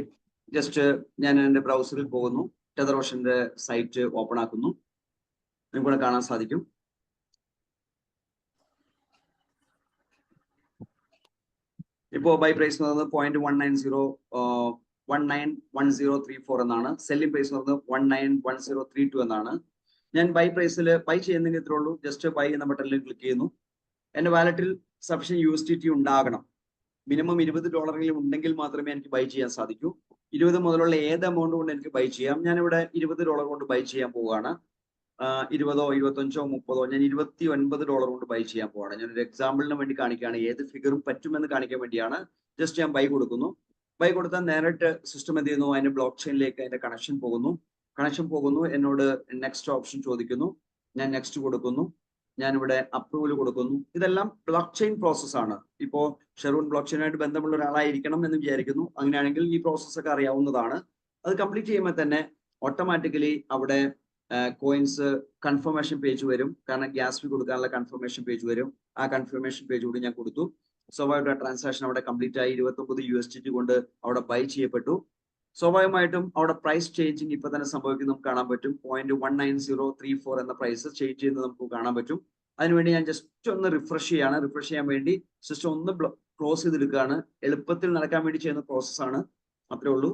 Speaker 1: ജസ്റ്റ് ഞാൻ എൻ്റെ ബ്രൗസറിൽ പോകുന്നു, ടെതറോഷന്റെ സൈറ്റ് ഓപ്പൺ ആക്കുന്നു. നിങ്ങൾക്കിവിടെ കാണാൻ സാധിക്കും. ഇപ്പോ ബൈ പ്രൈസ് എന്ന് പറയുന്നത് 0.191034 എന്നാണ്. സെല്ലിംഗ് പ്രൈസ് എന്ന് പറയുന്നത് 191032 എന്നാണ്. ഞാൻ ബൈ പ്രൈസിൽ ബൈ ചെയ്യുന്നതിന് ഇത്രേ ഉള്ളൂ. ജസ്റ്റ് ബൈ എന്ന ബട്ടണിൽ ക്ലിക്ക് ചെയ്യുന്നു. എന്റെ വാലറ്റിൽ സഫിഷ്യന്റ് USDT ഉണ്ടാകണം. മിനിമം $20 ഉണ്ടെങ്കിൽ മാത്രമേ എനിക്ക് ബൈ ചെയ്യാൻ സാധിക്കൂ. 20 മുതലുള്ള ഏത് എമൗണ്ട് കൊണ്ട് എനിക്ക് ബൈ ചെയ്യാം. ഞാനിവിടെ $20 കൊണ്ട് ബൈ ചെയ്യാൻ പോവുകയാണ്. 20, 25, 30, ഞാൻ $29 കൊണ്ട് ബൈ ചെയ്യാൻ പോവാണ്. ഞാനൊരു എക്സാമ്പിളിന് വേണ്ടി കാണിക്കുകയാണ്, ഏത് ഫിഗറും പറ്റുമെന്ന് കാണിക്കാൻ വേണ്ടിയാണ്. ജസ്റ്റ് ഞാൻ ബൈ കൊടുക്കുന്നു. ബൈ കൊടുത്താൽ നേരിട്ട് സിസ്റ്റം എന്ത് ചെയ്യുന്നു, അതിന്റെ ബ്ലോക്ക് ചെയിനിലേക്ക് അതിന്റെ കണക്ഷൻ പോകുന്നു. എന്നോട് നെക്സ്റ്റ് ഓപ്ഷൻ ചോദിക്കുന്നു. ഞാൻ നെക്സ്റ്റ് കൊടുക്കുന്നു. ഞാനിവിടെ അപ്രൂവൽ കൊടുക്കുന്നു. ഇതെല്ലാം ബ്ലോക്ക് ചെയിൻ പ്രോസസ് ആണ്. ഇപ്പോ ഷെറൂൺ ബ്ലോക്ക് ചെയിനായിട്ട് ബന്ധമുള്ള ഒരാളായിരിക്കണം എന്ന് വിചാരിക്കുന്നു. അങ്ങനെയാണെങ്കിൽ ഈ പ്രോസസ് ഒക്കെ അറിയാവുന്നതാണ്. അത് കംപ്ലീറ്റ് ചെയ്യുമ്പോൾ തന്നെ ഓട്ടോമാറ്റിക്കലി അവിടെ കോയിൻസ് കൺഫർമേഷൻ പേജ് വരും. കാരണം ഗ്യാസ് ഫീ കൊടുക്കാനുള്ള കൺഫർമേഷൻ പേജ് വരും. ആ കൺഫർമേഷൻ പേജ് കൂടി ഞാൻ കൊടുത്തു. സ്വാഭാവികമായിട്ട് ട്രാൻസാക്ഷൻ അവിടെ കംപ്ലീറ്റ് ആയി. 29 USDT കൊണ്ട് അവിടെ ബൈ ചെയ്യപ്പെട്ടു. സ്വാഭാവികമായിട്ടും അവിടെ പ്രൈസ് ചേഞ്ചിങ് ഇപ്പൊ തന്നെ സംഭവിക്കുന്നത് നമുക്ക് കാണാൻ പറ്റും. 0.19034 എന്ന പ്രൈസ് ചേഞ്ച് ചെയ്യുന്നത് നമുക്ക് കാണാൻ പറ്റും. അതിനുവേണ്ടി ഞാൻ ജസ്റ്റ് ഒന്ന് റിഫ്രഷ് ചെയ്യാണ്. റിഫ്രഷ് ചെയ്യാൻ വേണ്ടി സിസ്റ്റം ഒന്ന് ക്ലോസ് ചെയ്തെടുക്കുകയാണ്. എളുപ്പത്തിൽ നടക്കാൻ വേണ്ടി ചെയ്യുന്ന പ്രോസസ്സാണ്, അത്രേ ഉള്ളൂ.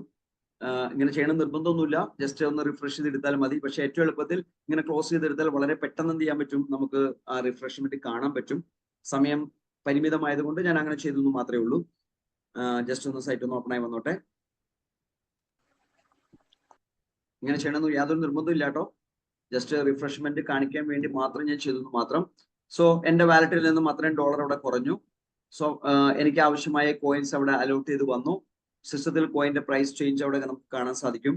Speaker 1: ഇങ്ങനെ ചെയ്യണം നിർബന്ധമൊന്നുമില്ല, ജസ്റ്റ് ഒന്ന് റിഫ്രഷ് ചെയ്തെടുത്താൽ മതി. പക്ഷെ ഏറ്റവും എളുപ്പത്തിൽ ഇങ്ങനെ ക്ലോസ് ചെയ്തെടുത്താൽ വളരെ പെട്ടെന്ന് എന്ത് ചെയ്യാൻ പറ്റും, നമുക്ക് ആ റിഫ്രഷ്മെന്റ് കാണാൻ പറ്റും. സമയം പരിമിതമായതുകൊണ്ട് ഞാൻ അങ്ങനെ ചെയ്തെന്ന് മാത്രമേ ഉള്ളൂ. ജസ്റ്റ് ഒന്ന് സൈറ്റ് ഒന്ന് ഓപ്പൺ ആയി വന്നോട്ടെ. ഇങ്ങനെ ചെയ്യണമെന്ന് യാതൊരു നിർബന്ധവും ഇല്ല കേട്ടോ. ജസ്റ്റ് റിഫ്രഷ്മെന്റ് കാണിക്കാൻ വേണ്ടി മാത്രം ഞാൻ ചെയ്തെന്ന് മാത്രം. സോ എന്റെ വാലറ്റിൽ നിന്നും അത്രയും ഡോളർ അവിടെ കുറഞ്ഞു. സോ എനിക്ക് ആവശ്യമായ കോയിൻസ് അവിടെ അലോട്ട് ചെയ്ത് വന്നു. സിസ്റ്റത്തിൽ കോയിന്റെ പ്രൈസ് ചേഞ്ച് അവിടെ നമുക്ക് കാണാൻ സാധിക്കും.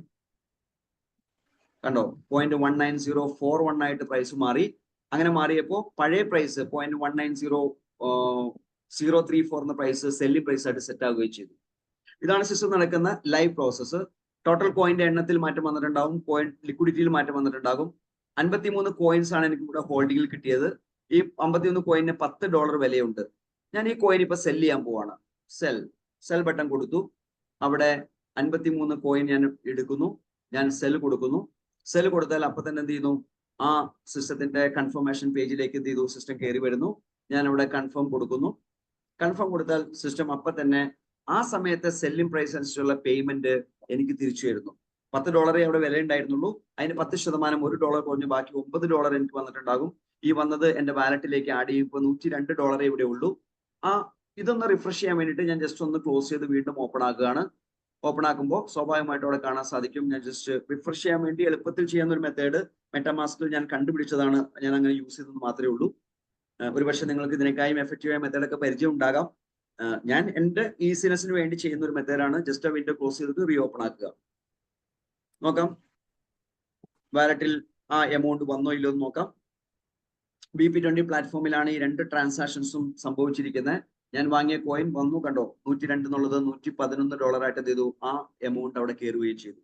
Speaker 1: കണ്ടോ, 0.19041 ആയിട്ട് പ്രൈസ് മാറി. അങ്ങനെ മാറിയപ്പോൾ പഴയ പ്രൈസ് 0.19034 എന്ന പ്രൈസ് സെല്ലിംഗ് പ്രൈസ് ആയിട്ട് സെറ്റ് ആവുകയും ചെയ്തു. ഇതാണ് സിസ്റ്റം നടക്കുന്ന ലൈവ് പ്രോസസ്സ്. ടോട്ടൽ കോയിന്റെ എണ്ണത്തിൽ മാറ്റം വന്നിട്ടുണ്ടാകും, കോയിൻ ലിക്വിഡിറ്റിയിൽ മാറ്റം വന്നിട്ടുണ്ടാകും. 53 കോയിൻസ് ആണ് എനിക്ക് ഇവിടെ ഹോൾഡിംഗിൽ കിട്ടിയത്. ഈ 51 കോയിന് $10 വിലയുണ്ട്. ഞാൻ ഈ കോയിൻ ഇപ്പൊ സെല് ചെയ്യാൻ പോവാണ്. സെൽ ബട്ടൺ കൊടുത്തു. അവിടെ 53 കോയിൻ ഞാൻ എടുക്കുന്നു. ഞാൻ സെൽ കൊടുക്കുന്നു. സെൽ കൊടുത്താൽ അപ്പൊ തന്നെ എന്ത് ചെയ്യുന്നു, ആ സിസ്റ്റത്തിന്റെ കൺഫർമേഷൻ പേജിലേക്ക് എന്ത് ചെയ്തു, സിസ്റ്റം കയറി വരുന്നു. ഞാൻ അവിടെ കൺഫേം കൊടുക്കുന്നു. കൺഫേം കൊടുത്താൽ സിസ്റ്റം അപ്പൊ തന്നെ ആ സമയത്തെ സെല്ലിംഗ് പ്രൈസ് അനുസരിച്ചുള്ള പേയ്മെന്റ് എനിക്ക് തിരിച്ചു തരുന്നു. $10 അവിടെ വില ഉണ്ടായിരുന്നുള്ളൂ. അതിന് 10% $1 കുറഞ്ഞു ബാക്കി $9 എനിക്ക് വന്നിട്ടുണ്ടാകും. ഈ വന്നത് എന്റെ വാലറ്റിലേക്ക് ആഡ് ചെയ്യുമ്പോൾ $102 ഇവിടെ ഉള്ളൂ. ഇതൊന്ന് റിഫ്രഷ് ചെയ്യാൻ വേണ്ടിയിട്ട് ഞാൻ ജസ്റ്റ് ഒന്ന് ക്ലോസ് ചെയ്ത് വീണ്ടും ഓപ്പൺ ആക്കുകയാണ്. ഓപ്പൺ ആക്കുമ്പോൾ സ്വാഭാവികമായിട്ട് അവിടെ കാണാൻ സാധിക്കും. ഞാൻ ജസ്റ്റ് റിഫ്രഷ് ചെയ്യാൻ വേണ്ടി എളുപ്പത്തിൽ ചെയ്യുന്ന ഒരു മെത്തേഡ് മെറ്റാമാസ്കിൽ ഞാൻ കണ്ടുപിടിച്ചതാണ്. ഞാൻ അങ്ങനെ യൂസ് ചെയ്തത് മാത്രമേ ഉള്ളൂ. ഒരുപക്ഷെ നിങ്ങൾക്ക് ഇതിനേക്കാളും എഫക്റ്റീവായ മെത്തേഡൊക്കെ പരിചയം ഉണ്ടാകാം. ഞാൻ എന്റെ ഈസിനെസ്സിന് വേണ്ടി ചെയ്യുന്ന ഒരു മെത്തേഡാണ്. ജസ്റ്റ് ആ വിൻഡോ ക്ലോസ് ചെയ്തിട്ട് റീ ഓപ്പൺ ആക്കുക. നോക്കാം വാലറ്റിൽ ആ എമൗണ്ട് വന്നോ ഇല്ലയോ എന്ന് നോക്കാം. BP20 പ്ലാറ്റ്ഫോമിലാണ് ഈ 2 ട്രാൻസാക്ഷൻസും സംഭവിച്ചിരിക്കുന്നത്. ഞാൻ വാങ്ങിയ കോയിൻ വന്നു കണ്ടോ, 102 എന്നുള്ളത് $111 ആയിട്ട് എന്ത് ചെയ്തു, ആ എമൗണ്ട് അവിടെ കയറുകയും ചെയ്തു.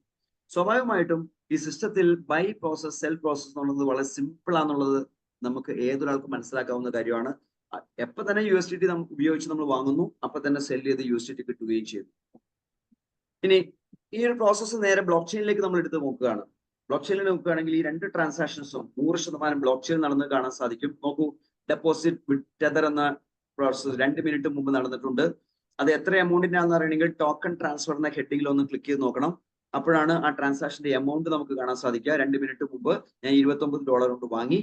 Speaker 1: സ്വാഭാവികമായിട്ടും ഈ സിസ്റ്റത്തിൽ ബൈ പ്രോസസ് സെൽ പ്രോസസ് എന്നുള്ളത് വളരെ സിമ്പിൾ ആണെന്നുള്ളത് നമുക്ക് ഏതൊരാൾക്കും മനസ്സിലാക്കാവുന്ന കാര്യമാണ്. എപ്പൊ തന്നെ USDT ഉപയോഗിച്ച് നമ്മൾ വാങ്ങുന്നു, അപ്പൊ തന്നെ സെൽ ചെയ്ത് USDT കിട്ടുകയും ചെയ്തു. ഇനി ഈ ഒരു പ്രോസസ്സ് നേരെ ബ്ലോക്ക് ചെയിനിലേക്ക് നമ്മൾ എടുത്ത് നോക്കുകയാണ്. ബ്ലോക്ക് ചെയിനിൽ നോക്കുകയാണെങ്കിൽ ഈ രണ്ട് ട്രാൻസാക്ഷൻസും 100% ബ്ലോക്ക് ചെയിൻ നടന്ന് കാണാൻ സാധിക്കും. നോക്കൂ, ഡെപ്പോസിറ്റ് വിത്ത് ടെതർ എന്ന പ്രോസസ് 2 മിനിറ്റ് മുമ്പ് നടന്നിട്ടുണ്ട്. അത് എത്ര എമൗണ്ടിന്റെ ആണെന്ന് അറിയണമെങ്കിൽ ടോക്കൺ ട്രാൻസ്ഫർ എന്ന ഹെഡിങ്ങിൽ ഒന്ന് ക്ലിക്ക് ചെയ്ത് നോക്കണം. അപ്പോഴാണ് ആ ട്രാൻസാക്ഷന്റെ എമൗണ്ട് നമുക്ക് കാണാൻ സാധിക്കുക. 2 മിനിറ്റ് മുമ്പ് ഞാൻ $29 കൊണ്ട് വാങ്ങി.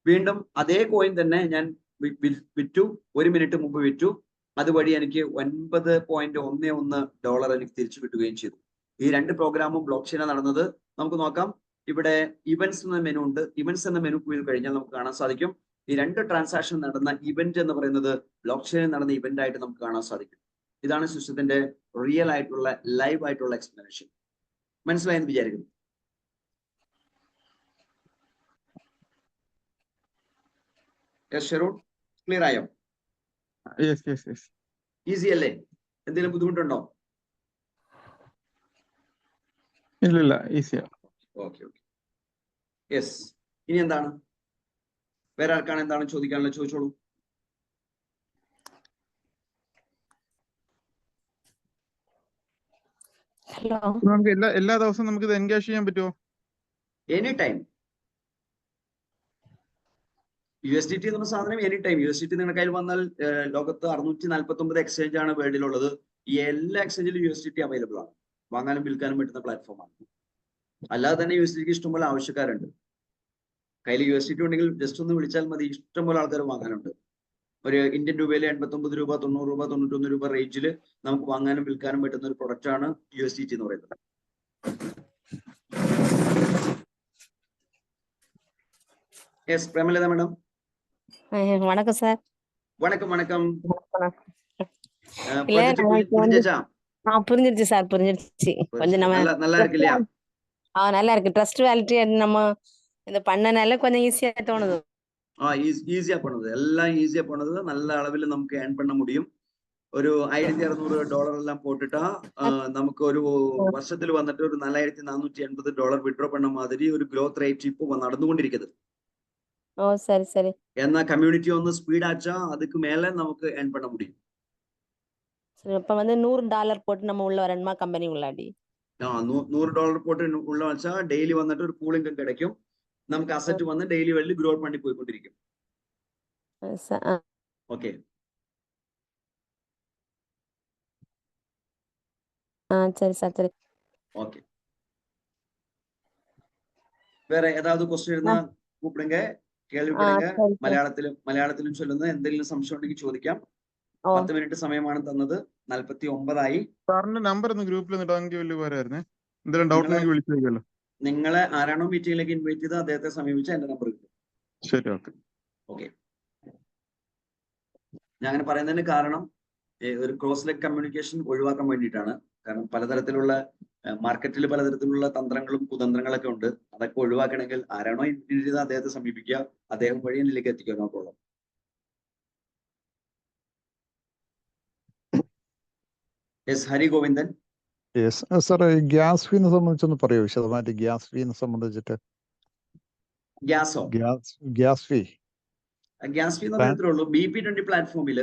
Speaker 1: വീണ്ടും അതേ കോയിൻ തന്നെ ഞാൻ വിറ്റു, 1 മിനിറ്റ് മുമ്പ് വിറ്റു. അതുവഴി എനിക്ക് $9.11 എനിക്ക് തിരിച്ചു കിട്ടുകയും ചെയ്തു. ഈ രണ്ട് പ്രോഗ്രാമും ബ്ലോക്ക് ചെയിനാണ് നടന്നത്. നമുക്ക് നോക്കാം, ഇവിടെ ഇവന്റ്സ് എന്ന മെനു ഉണ്ട്. ഇവന്റ്സ് എന്ന മെനു പോയി കഴിഞ്ഞാൽ നമുക്ക് കാണാൻ സാധിക്കും ഈ രണ്ട് ട്രാൻസാക്ഷൻ നടന്ന ഇവന്റ് എന്ന് പറയുന്നത് ബ്ലോക്ക് ചെയിനിൽ നടന്ന ഇവന്റ് ആയിട്ട് നമുക്ക് കാണാൻ സാധിക്കും. ഇതാണ് സിസ്റ്റത്തിന്റെ റിയൽ ആയിട്ടുള്ള ലൈവ് ആയിട്ടുള്ള എക്സ്പ്ലനേഷൻ. മനസ്സിലായെന്ന് വിചാരിക്കുന്നു. ഷെറൂൺ, ക്ലിയർ ആയോ? ഈസി അല്ലേ? എന്തെങ്കിലും ബുദ്ധിമുട്ടുണ്ടോ?
Speaker 2: ഇല്ല, ഈസിയാ.
Speaker 1: ഓക്കെ. യെസ്, ഇനി എന്താണ്, വേറെ ആർക്കാണ് എന്താണ് ചോദിക്കാനുള്ളത്? ചോദിച്ചോളൂ.
Speaker 3: ഹലോ,
Speaker 2: നമുക്ക് എല്ലാ ദിവസവും നമുക്ക് ഇത് എൻഗേജ് ചെയ്യാൻ പറ്റുമോ?
Speaker 1: Any time. USDT എന്ന സാധനം എനി ടൈം. USDT നിങ്ങളുടെ കയ്യിൽ വന്നാൽ ലോകത്ത് 649 എക്സ്ചേഞ്ച് ആണ് വേൾഡിലുള്ളത്. ഈ എല്ലാ എക്സ്ചേഞ്ചിലും USDT അവൈലബിൾ ആണ്. വാങ്ങാനും വിൽക്കാനും പറ്റുന്ന പ്ലാറ്റ്ഫോമാണ്. അല്ലാതെ തന്നെ USDT ഇഷ്ടംപോലെ ആവശ്യക്കാരുണ്ട്. കയ്യിൽ USDT ഉണ്ടെങ്കിൽ ജസ്റ്റ് ഒന്ന് വിളിച്ചാൽ മതി, ഇഷ്ടംപോലെ ആൾക്കാർ വാങ്ങാനുണ്ട്. ഒരു ഇന്ത്യൻ രൂപയിൽ 89 രൂപ, 90 രൂപ, 91 രൂപ റേഞ്ചിൽ നമുക്ക് വാങ്ങാനും വിൽക്കാനും പറ്റുന്ന ഒരു പ്രൊഡക്റ്റ് ആണ് USDT എന്ന് പറയുന്നത്. Yes, Premalatha madam.
Speaker 3: வணக்கம் சார்.
Speaker 1: வணக்கம்.
Speaker 3: இல்ல,
Speaker 1: புரிஞ்சுச்சா?
Speaker 3: புரிஞ்சிருச்சு சார், புரிஞ்சிருச்சு. கொஞ்சம் நம்ம
Speaker 1: நல்லா இருக்கு இல்லையா?
Speaker 3: நல்லா இருக்கு. ட்ரஸ்ட் வேலிட்டி நம்ம இது பண்ணனால கொஞ்சம் ஈஸியா தோணுது.
Speaker 1: ஈஸியா பண்ணுது, எல்லாம் ஈஸியா பண்ணுது. நல்ல அளவில் நமக்கு ஏர்ன் பண்ண முடியும். ഒരു $1600 എല്ലാം പോട്ടിട്ടാ നമുക്ക് ഒരു വർഷത്തിൽ വന്നിട്ട് ഒരു $4480 വിഡ്രോ பண்ண மாதிரி ഒരു ഗ്രോത്ത് റേറ്റ് இப்போ നടന്നുകൊണ്ടിരിക്കുന്നത്.
Speaker 3: ஓ, சரி.
Speaker 1: എന്നാ കമ്മ്യൂണിറ്റി ഒന്ന് സ്പീഡ് ആച്ചാ அதுக்கு மேல നമുക്ക് ஏர்ன் பண்ண முடியும்.
Speaker 3: சரி, இப்ப வந்து $100 போட்டு நம்ம உள்ள வரணுமா கம்பெனி உள்ளாடி?
Speaker 1: $100 போட்டு உள்ள வச்சா டெய்லி வந்துட்டு ஒரு கூல் இன்கம் கிடைக்கும். நமக்கு அசெட் வந்து டெய்லி வெளில க்ரோ பண்ணி போய் கொண்டிருக்கும். ஓகே.
Speaker 3: சரி சார், சரி.
Speaker 1: ஓகே. வேற ஏதாவது क्वेश्चन இருந்தா கூப்பிடுங்க, കേൾവിപ്പെടുங்க. മലയാളത്തിലും ചൊല്ലുന്ന എന്തെങ്കിലും സംശയം ഉണ്ടെങ്കിൽ ചോദിക്കാം. 10 മിനിറ്റ് സമയമാണ് തന്നത്, 49 ആയി.
Speaker 2: സാറിന്റെ നമ്പർ ഒന്ന് ഗ്രൂപ്പിൽ ഇടാമെങ്കിൽ വലിയ ഉപകാരമായിരുന്നേ. എന്തെങ്കിലും ഡൗട്ട് ഉണ്ടെങ്കിൽ വിളിച്ചേക്കല്ലോ.
Speaker 1: നിങ്ങളെ ആരാണോ മീറ്റിംഗിലേക്ക് ഇൻവൈറ്റ് ചെയ്ത് അദ്ദേഹത്തെ സമീപിച്ചാൽ എന്റെ നമ്പർ കിട്ടും.
Speaker 2: ശരി, ഓക്കെ.
Speaker 1: ഞാൻ അങ്ങനെ പറയുന്നതിന് കാരണം ഒരു ക്രോസ് ലെഗ് കമ്മ്യൂണിക്കേഷൻ ഒഴിവാക്കാൻ വേണ്ടിയിട്ടാണ്. കാരണം പലതരത്തിലുള്ള മാർക്കറ്റിൽ പലതരത്തിലുള്ള തന്ത്രങ്ങളും കുതന്ത്രങ്ങളൊക്കെ ഉണ്ട്. അതൊക്കെ ഒഴിവാക്കണമെങ്കിൽ ആരാണോ ഇൻവൈറ്റ് ചെയ്ത് അദ്ദേഹത്തെ സമീപിക്കുക, അദ്ദേഹം വഴി എന്നിലേക്ക് എത്തിക്കുക. No problem. Yes, Hari Govindan.
Speaker 4: Yes sir, gas ഫീനെ സംബന്ധിച്ചൊന്ന് പറയൂ വിശദമായിട്ട്. ഗ്യാസ് ഫീനെ സംബന്ധിച്ചിട്ട്. ഗ്യാസ് ഫീ
Speaker 1: എന്ന് പറഞ്ഞത്രേ ഉള്ളൂ. BP20 പ്ലാറ്റ്ഫോമിൽ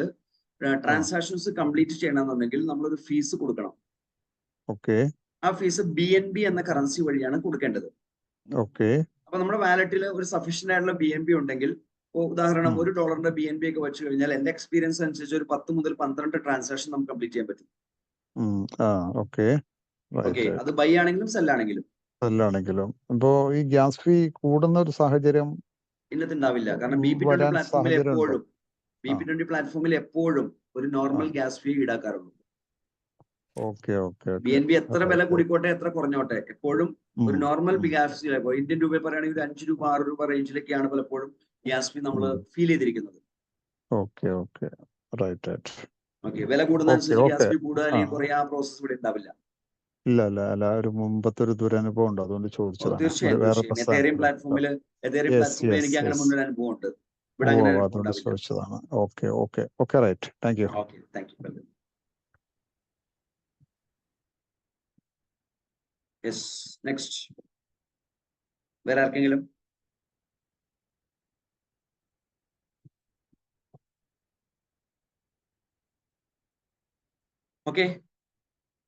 Speaker 1: ട്രാൻസാക്ഷൻസ് കംപ്ലീറ്റ് ചെയ്യണമെന്നുണ്ടെങ്കിൽ നമ്മളൊരു ഫീസ് കൊടുക്കണം.
Speaker 4: ഓക്കെ.
Speaker 1: ആ ഫീസ് BNB എന്ന കറൻസി വഴിയാണ് കൊടുക്കേണ്ടത്.
Speaker 4: ഓക്കെ.
Speaker 1: അപ്പൊ നമ്മുടെ വാലറ്റിൽ ഒരു സഫീഷ്യന്റ് ആയിട്ടുള്ള BNB ഉണ്ടെങ്കിൽ, ഉദാഹരണം $1 BNB ഒക്കെ വെച്ച് കഴിഞ്ഞാൽ എന്റെ എക്സ്പീരിയൻസ് അനുസരിച്ച് ഒരു 10 മുതൽ 12 ട്രാൻസാക്ഷൻ നമുക്ക് കംപ്ലീറ്റ് ചെയ്യാൻ പറ്റും.
Speaker 4: ഓക്കെ.
Speaker 1: അത് ബൈ ആണെങ്കിലും സെൽ ആണെങ്കിലും.
Speaker 4: അപ്പോ ഈ ഗ്യാസ് ഫീ കൂടുന്ന ഒരു സാഹചര്യം
Speaker 1: ഇന്നത്തുണ്ടാവില്ല. കാരണം BP20 പ്ലാറ്റ്ഫോമിൽ എപ്പോഴും ഒരു നോർമൽ ഗ്യാസ് ഫീ ഈടാക്കാറുള്ളൂ. BNB എത്ര വില കൂടിക്കോട്ടെ, എത്ര കുറഞ്ഞോട്ടെ, എപ്പോഴും ഒരു നോർമൽ ഗ്യാസ് ഫീ. ഇന്ത്യൻ രൂപ പറയുകയാണെങ്കിൽ 5 രൂപ 6 രൂപ റേഞ്ചിലേക്കാണ് പലപ്പോഴും ഗ്യാസ് ഫീ നമ്മൾ ഫീൽ ചെയ്തിരിക്കുന്നത്. വില കൂടുന്നതനുസരിച്ച് ഗ്യാസ് ഫീ കൂടുക അല്ലെങ്കിൽ കുറയാ പ്രോസസ് ഇവിടെ ഉണ്ടാവില്ല.
Speaker 4: ഇല്ല, ഒരു മുമ്പത്തെ ഒരു ദുരനുഭവം ഉണ്ട്, അതുകൊണ്ട് ചോദിച്ചതാണ്.
Speaker 1: തീർച്ചയായും എതേറിയം പ്ലാറ്റ്ഫോമിൽ എനിക്ക് അങ്ങനെ മുന്നൊരു അനുഭവം ഉണ്ട്. ഇവിടെ അങ്ങനെ
Speaker 4: അതുകൊണ്ട്
Speaker 1: ഉണ്ടാവില്ല.
Speaker 4: ചോദിച്ചതാണ്. Okay okay okay right. Thank you.
Speaker 1: Okay, thank you. Yes, next. വേറെ ആർക്കെങ്കിലും? ഓക്കെ,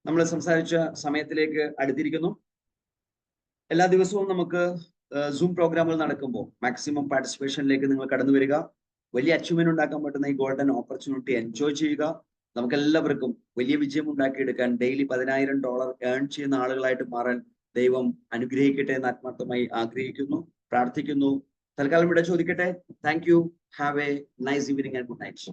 Speaker 1: നമ്മൾ സംസാരിച്ച സമയത്തിലേക്ക് അടുത്തിരിക്കുന്നു. എല്ലാ ദിവസവും നമുക്ക് സൂം പ്രോഗ്രാമുകൾ നടക്കുമ്പോൾ മാക്സിമം പാർട്ടിസിപ്പേഷനിലേക്ക് നിങ്ങൾ കടന്നു വരിക. വലിയ അച്ചീവ്മെന്റ് ഉണ്ടാക്കാൻ പറ്റുന്ന ഈ ഗോൾഡൻ ഓപ്പർച്യൂണിറ്റി എൻജോയ് ചെയ്യുക. നമുക്ക് എല്ലാവർക്കും വലിയ വിജയം ഉണ്ടാക്കിയെടുക്കാൻ ഡെയിലി $10,000 ഏൺ ചെയ്യുന്ന ആളുകളായിട്ട് മാറാൻ ദൈവം അനുഗ്രഹിക്കട്ടെ എന്ന് ആത്മാർത്ഥമായി ആഗ്രഹിക്കുന്നു, പ്രാർത്ഥിക്കുന്നു. തൽക്കാലം ഇവിടെ ചോദിക്കട്ടെ. Thank you. Have A nice evening and good night.